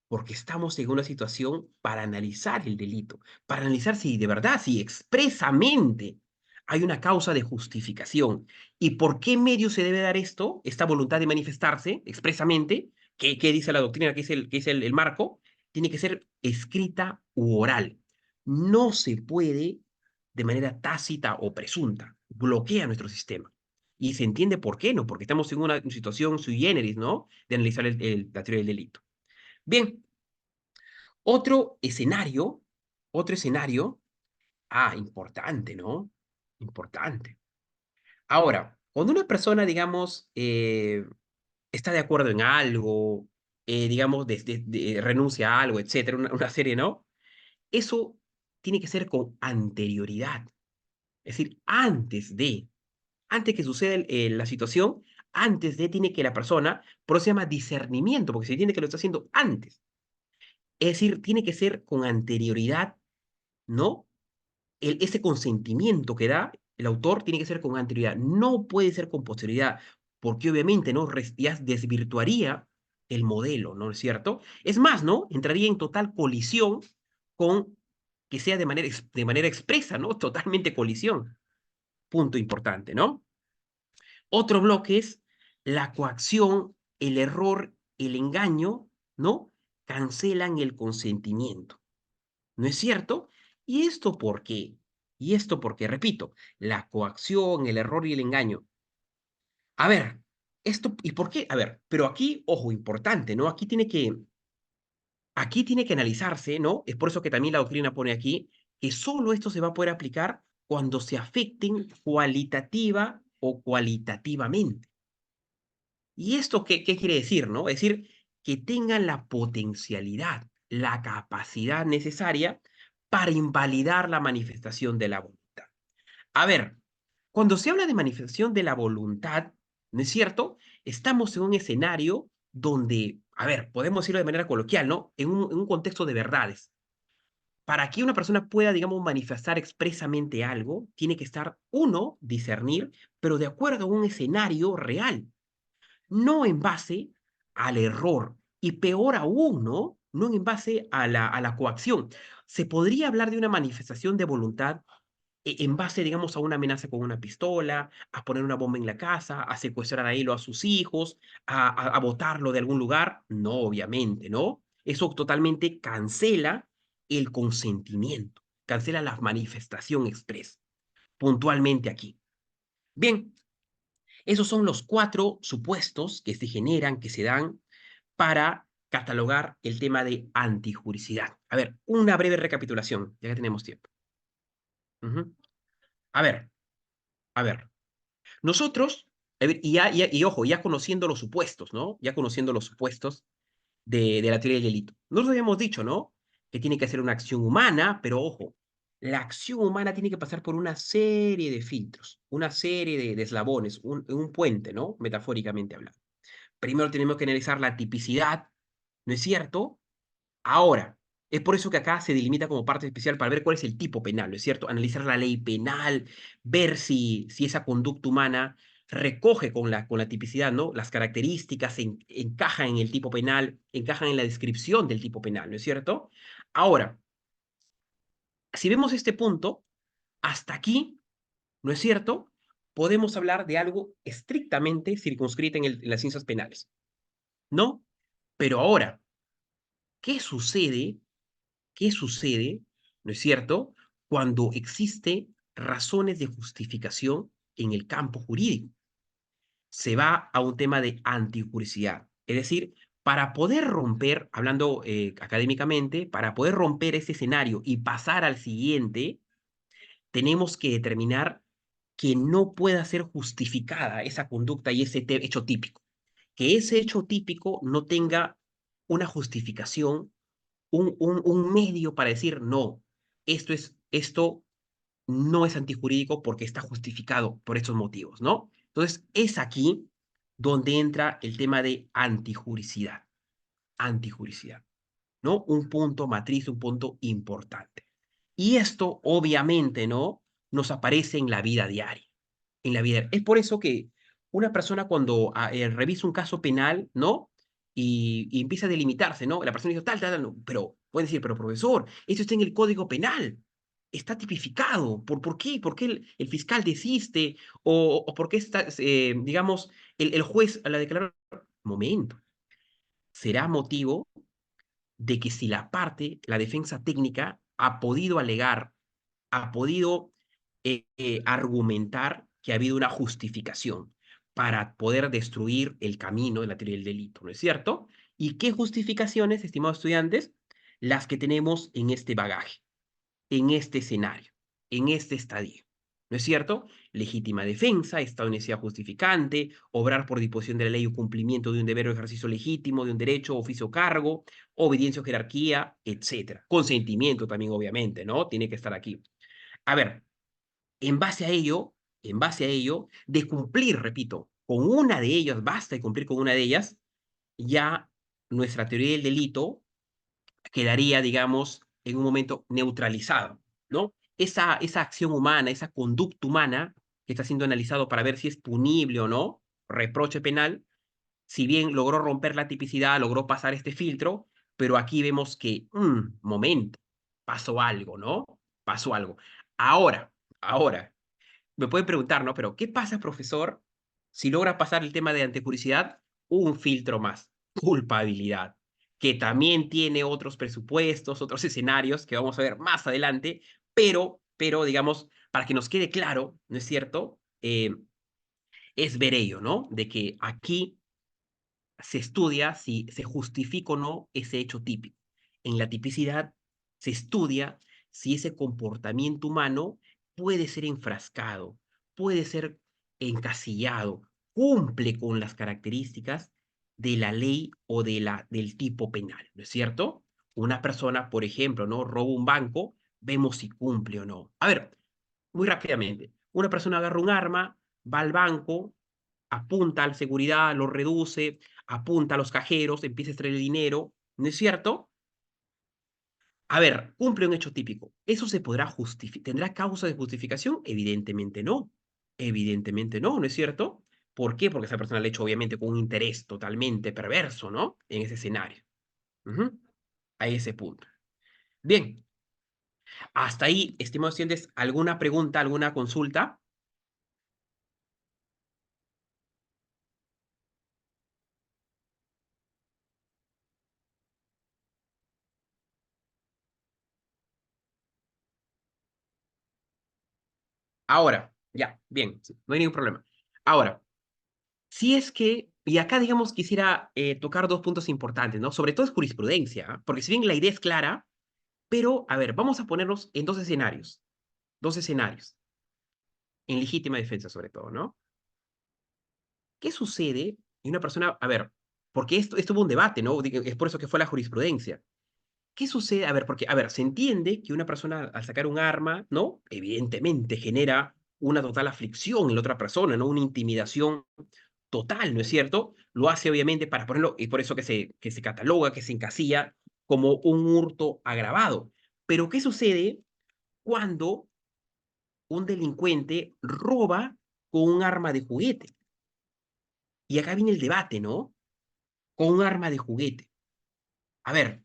Porque estamos en una situación para analizar el delito, para analizar si de verdad, si expresamente hay una causa de justificación. ¿Y por qué medio se debe dar esto, esta voluntad de manifestarse expresamente? ¿Qué dice la doctrina? ¿Qué es el marco? Tiene que ser escrita u oral. No se puede de manera tácita o presunta. Bloquea nuestro sistema. Y se entiende por qué, ¿no? Porque estamos en una situación sui generis, ¿no? De analizar la teoría del delito. Bien, otro escenario, otro escenario, importante, ¿no? Importante. Ahora, cuando una persona, digamos, está de acuerdo en algo, digamos, renuncia a algo, etcétera, una serie, ¿no? Eso tiene que ser con anterioridad. Es decir, antes que suceda la situación, antes de tiene que la persona, por eso se llama discernimiento, porque se entiende que lo está haciendo antes. Es decir, tiene que ser con anterioridad, ¿no? Ese consentimiento que da el autor tiene que ser con anterioridad, no puede ser con posterioridad, porque obviamente, ¿no? Ya desvirtuaría el modelo, ¿no es cierto? Es más, ¿no? Entraría en total colisión con que sea de manera expresa, ¿no? Totalmente colisión. Punto importante, ¿no? Otro bloque es la coacción, el error, el engaño, ¿no? Cancelan el consentimiento. ¿No es cierto? ¿Y esto por qué? Y esto porque, repito, la coacción, el error y el engaño. A ver, esto, ¿y por qué? A ver, pero aquí, ojo, importante, ¿no? Aquí tiene que analizarse, ¿no? Es por eso que también la doctrina pone aquí que solo esto se va a poder aplicar cuando se afecten cualitativa o cualitativamente. ¿Y esto qué quiere decir, no? Es decir, que tengan la potencialidad, la capacidad necesaria para invalidar la manifestación de la voluntad. A ver, cuando se habla de manifestación de la voluntad, ¿no es cierto? Estamos en un escenario donde, a ver, podemos decirlo de manera coloquial, ¿no? En un contexto de verdades. Para que una persona pueda, digamos, manifestar expresamente algo, tiene que estar, uno, discernir, pero de acuerdo a un escenario real. no en base al error, y peor aún, ¿no? No en base a la coacción. Se podría hablar de una manifestación de voluntad en base, digamos, a una amenaza con una pistola, a poner una bomba en la casa, a secuestrar a él o a sus hijos, a botarlo de algún lugar. No, obviamente, ¿no? Eso totalmente cancela el consentimiento, cancela la manifestación expresa, puntualmente aquí. Bien, esos son los 4 supuestos que se generan, que se dan para catalogar el tema de antijuricidad. A ver, una breve recapitulación, ya que tenemos tiempo. Ujú. A ver, a ver. Nosotros, a ver, y ojo, ya conociendo los supuestos, ¿no? Ya conociendo los supuestos de la teoría del delito. Nosotros habíamos dicho, ¿no? Que tiene que ser una acción humana, pero ojo, la acción humana tiene que pasar por una serie de filtros, una serie de eslabones, un puente, ¿no? Metafóricamente hablando. Primero tenemos que analizar la tipicidad, ¿no es cierto? Ahora, es por eso que acá se delimita como parte especial para ver cuál es el tipo penal, ¿no es cierto? Analizar la ley penal, ver si esa conducta humana recoge con la tipicidad, ¿no? Las características encajan en el tipo penal, encajan en la descripción del tipo penal, ¿no es cierto? Ahora, si vemos este punto, hasta aquí, ¿no es cierto? Podemos hablar de algo estrictamente circunscrito en las ciencias penales, ¿no? Pero ahora, ¿qué sucede ¿qué sucede, no es cierto?, cuando existe razones de justificación en el campo jurídico? Se va a un tema de antijuricidad. Es decir, para poder romper, hablando académicamente, para poder romper ese escenario y pasar al siguiente, tenemos que determinar que no pueda ser justificada esa conducta y ese hecho típico. Que ese hecho típico no tenga una justificación, un medio para decir, no, esto no es antijurídico porque está justificado por estos motivos, ¿no? Entonces, es aquí donde entra el tema de antijuricidad, antijuricidad, ¿no? Un punto matriz, un punto importante. Y esto, obviamente, ¿no? Nos aparece en la vida diaria, en la vida. Es por eso que una persona cuando revisa un caso penal, ¿no? Y empieza a delimitarse, ¿no? La persona dice, tal, tal, tal, no, pero puede decir, pero profesor, esto está en el Código Penal, está tipificado. ¿Por qué? ¿Por qué el fiscal desiste? ¿O por qué está, digamos, el juez la declaró? Momento, será motivo de que si la parte, la defensa técnica, ha podido alegar, ha podido argumentar que ha habido una justificación para poder destruir el camino de la teoría del delito, ¿no es cierto? ¿Y qué justificaciones, estimados estudiantes? Las que tenemos en este bagaje, en este escenario, en este estadio. ¿No es cierto? Legítima defensa, estado de necesidad justificante, obrar por disposición de la ley o cumplimiento de un deber o ejercicio legítimo de un derecho, oficio o cargo, obediencia o jerarquía, etcétera. Consentimiento también, obviamente, ¿no? Tiene que estar aquí. A ver, en base a ello, de cumplir, repito, con una de ellas, basta de cumplir con una de ellas, ya nuestra teoría del delito quedaría, digamos, en un momento neutralizado, ¿no? Esa acción humana, esa conducta humana que está siendo analizado para ver si es punible o no, reproche penal, si bien logró romper la tipicidad, logró pasar este filtro, pero aquí vemos que, momento, pasó algo, ¿no? Pasó algo. Ahora, ahora, me pueden preguntar, ¿no? Pero, ¿qué pasa, profesor, si logra pasar el tema de antijuricidad? Un filtro más, culpabilidad, que también tiene otros presupuestos, otros escenarios que vamos a ver más adelante, pero digamos, para que nos quede claro, ¿no es cierto? Es ver ello, ¿no? De que aquí se estudia si se justifica o no ese hecho típico. En la tipicidad se estudia si ese comportamiento humano puede ser enfrascado, puede ser encasillado, cumple con las características de la ley o del tipo penal, ¿no es cierto? Una persona, por ejemplo, ¿no? Roba un banco, vemos si cumple o no. A ver, muy rápidamente, una persona agarra un arma, va al banco, apunta a la seguridad, lo reduce, apunta a los cajeros, empieza a extraer el dinero, ¿no es cierto? A ver, cumple un hecho típico. ¿Eso se podrá justificar? ¿Tendrá causa de justificación? Evidentemente no. Evidentemente no, ¿no es cierto? ¿Por qué? Porque esa persona lo ha hecho obviamente con un interés totalmente perverso, ¿no? En ese escenario. Ujú. A ese punto. Bien, hasta ahí, estimados estudiantes, ¿alguna pregunta, alguna consulta? Ahora, ya, bien, sí, no hay ningún problema. Ahora, si es que, y acá, digamos, quisiera tocar dos puntos importantes, ¿no? Sobre todo es jurisprudencia, ¿ah? Porque si bien la idea es clara, pero, a ver, vamos a ponernos en dos escenarios, en legítima defensa sobre todo, ¿no? ¿Qué sucede y una persona, a ver, porque esto hubo un debate, ¿no? Es por eso que fue la jurisprudencia. ¿Qué sucede? A ver, porque, a ver, se entiende que una persona al sacar un arma, ¿no? Evidentemente genera una total aflicción en la otra persona, ¿no? Una intimidación total, ¿no es cierto? Lo hace obviamente para ponerlo, y por eso que se cataloga, que se encasilla como un hurto agravado. Pero ¿qué sucede cuando un delincuente roba con un arma de juguete? Y acá viene el debate, ¿no? Con un arma de juguete. A ver,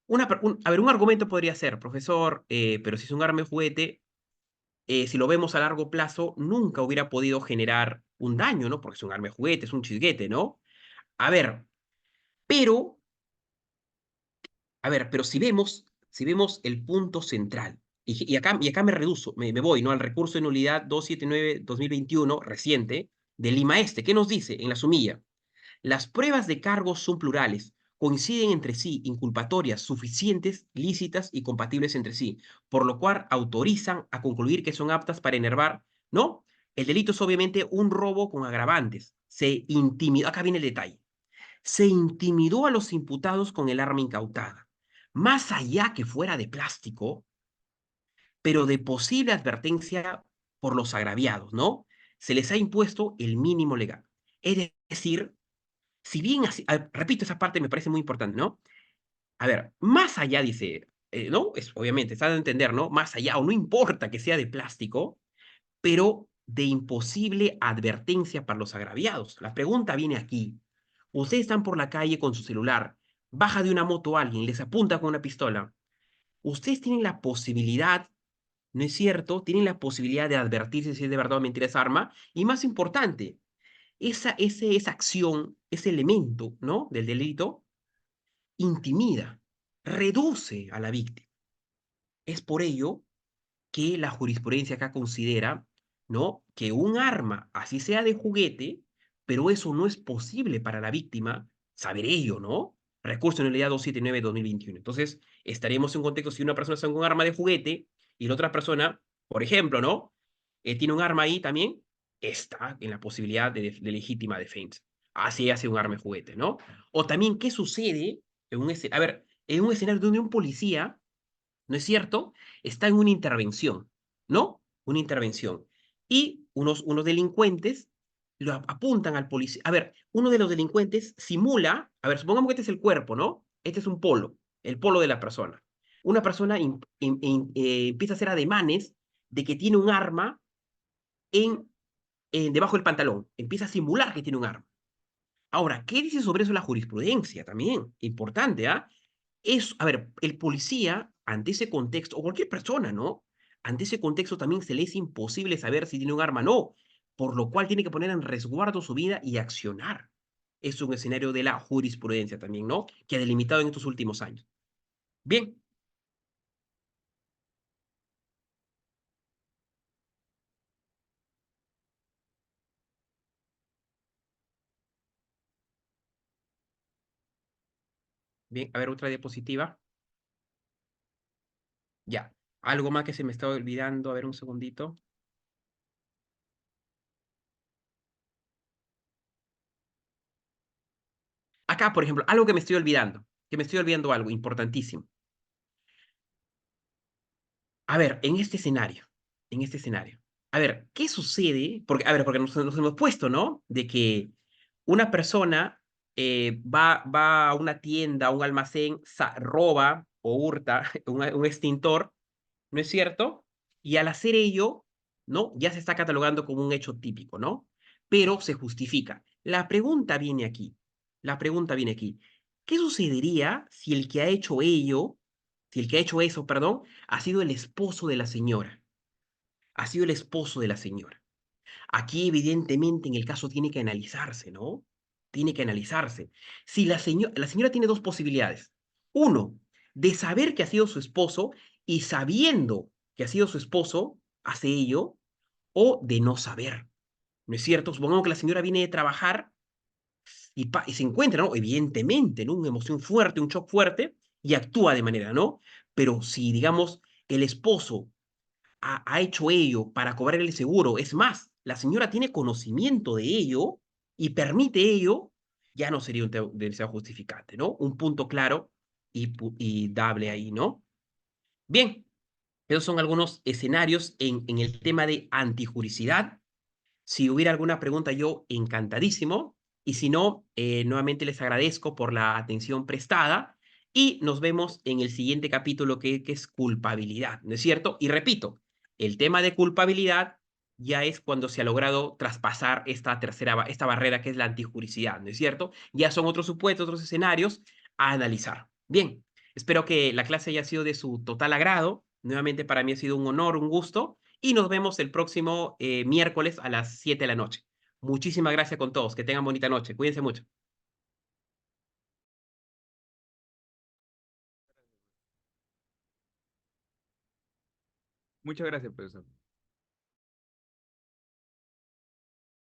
un argumento podría ser, profesor, pero si es un arma de juguete, si lo vemos a largo plazo, nunca hubiera podido generar un daño, ¿no? Porque es un arma de juguete, es un chisguete, ¿no? A ver, pero, pero si vemos el punto central, y acá me reduzo, me voy, ¿no? Al recurso de nulidad 279-2021, reciente, de Lima Este, ¿qué nos dice en la sumilla? Las pruebas de cargos son plurales, coinciden entre sí, inculpatorias, suficientes, lícitas y compatibles entre sí, por lo cual autorizan a concluir que son aptas para enervar, ¿no? El delito es obviamente un robo con agravantes. Se intimidó, acá viene el detalle, se intimidó a los imputados con el arma incautada. Más allá que fuera de plástico, pero de posible advertencia por los agraviados, ¿no? Se les ha impuesto el mínimo legal. Es decir, si bien así, repito, esa parte me parece muy importante, ¿no? A ver, más allá, dice, ¿no? Obviamente, está de entender, ¿no? Más allá, o no importa que sea de plástico, pero de imposible advertencia para los agraviados. La pregunta viene aquí. Ustedes están por la calle con su celular, baja de una moto alguien, les apunta con una pistola. Ustedes tienen la posibilidad, ¿no es cierto? Tienen la posibilidad de advertirse si es de verdad o mentira esa arma. Y más importante, esa acción, ese elemento, ¿no? Del delito, intimida, reduce a la víctima. Es por ello que la jurisprudencia acá considera, ¿no? Que un arma, así sea de juguete, pero eso no es posible para la víctima saber ello, ¿no? Recurso en realidad 279-2021. Entonces, estaremos en un contexto si una persona está con un arma de juguete y la otra persona, por ejemplo, ¿no? Tiene un arma ahí también, está en la posibilidad de legítima defensa. Así hace un arma de juguete, ¿no? O también, ¿qué sucede en un escenario donde un policía, ¿no es cierto? Está en una intervención, ¿no? Una intervención. Y unos delincuentes lo apuntan al policía. A ver, uno de los delincuentes simula, a ver, supongamos que este es el cuerpo, ¿no? Este es un polo, el polo de la persona. Una persona empieza a hacer ademanes de que tiene un arma en, debajo del pantalón. Empieza a simular que tiene un arma. Ahora, ¿qué dice sobre eso la jurisprudencia? También, importante, ¿ah? A ver, el policía, ante ese contexto, o cualquier persona, ¿no? Ante ese contexto también se le es imposible saber si tiene un arma o no, por lo cual tiene que poner en resguardo su vida y accionar. Es un escenario de la jurisprudencia también, ¿no? Que ha delimitado en estos últimos años. Bien, bien, a ver, otra diapositiva. Ya. Algo más que se me estaba olvidando, a ver un segundito. Acá, por ejemplo, algo que me estoy olvidando algo importantísimo. A ver, en este escenario, a ver, ¿qué sucede? Porque, a ver, porque nos hemos puesto, ¿no? De que una persona va a una tienda, a un almacén, roba o hurta un extintor, ¿no es cierto? Y al hacer ello, ¿no? Ya se está catalogando como un hecho típico, ¿no? pero se justifica. La pregunta viene aquí. La pregunta viene aquí. ¿Qué sucedería si el que ha hecho ello, si el que ha hecho eso, perdón, ha sido el esposo de la señora? Ha sido el esposo de la señora. Aquí, evidentemente, en el caso tiene que analizarse, ¿no? Tiene que analizarse. Si la señora tiene dos posibilidades. Uno, de saber que ha sido su esposo y sabiendo que ha sido su esposo, hace ello, o de no saber. ¿No es cierto? Supongamos que la señora viene de trabajar y se encuentra, ¿no? Evidentemente, ¿no? Una emoción fuerte, un shock fuerte, y actúa de manera, ¿no? Pero si, digamos, el esposo ha hecho ello para cobrar el seguro, es más, la señora tiene conocimiento de ello y permite ello, ya no sería un deseo justificante, ¿no? Un punto claro y dable ahí, ¿no? Bien, esos son algunos escenarios en el tema de antijuricidad. Si hubiera alguna pregunta, yo encantadísimo. Y si no, nuevamente les agradezco por la atención prestada y nos vemos en el siguiente capítulo que es culpabilidad, ¿no es cierto? Y repito, el tema de culpabilidad ya es cuando se ha logrado traspasar esta barrera que es la antijuricidad, ¿no es cierto? Ya son otros supuestos, otros escenarios a analizar. Bien, espero que la clase haya sido de su total agrado. Nuevamente para mí ha sido un honor, un gusto y nos vemos el próximo miércoles a las 7 de la noche. Muchísimas gracias con todos. Que tengan bonita noche. Cuídense mucho. Muchas gracias, profesor.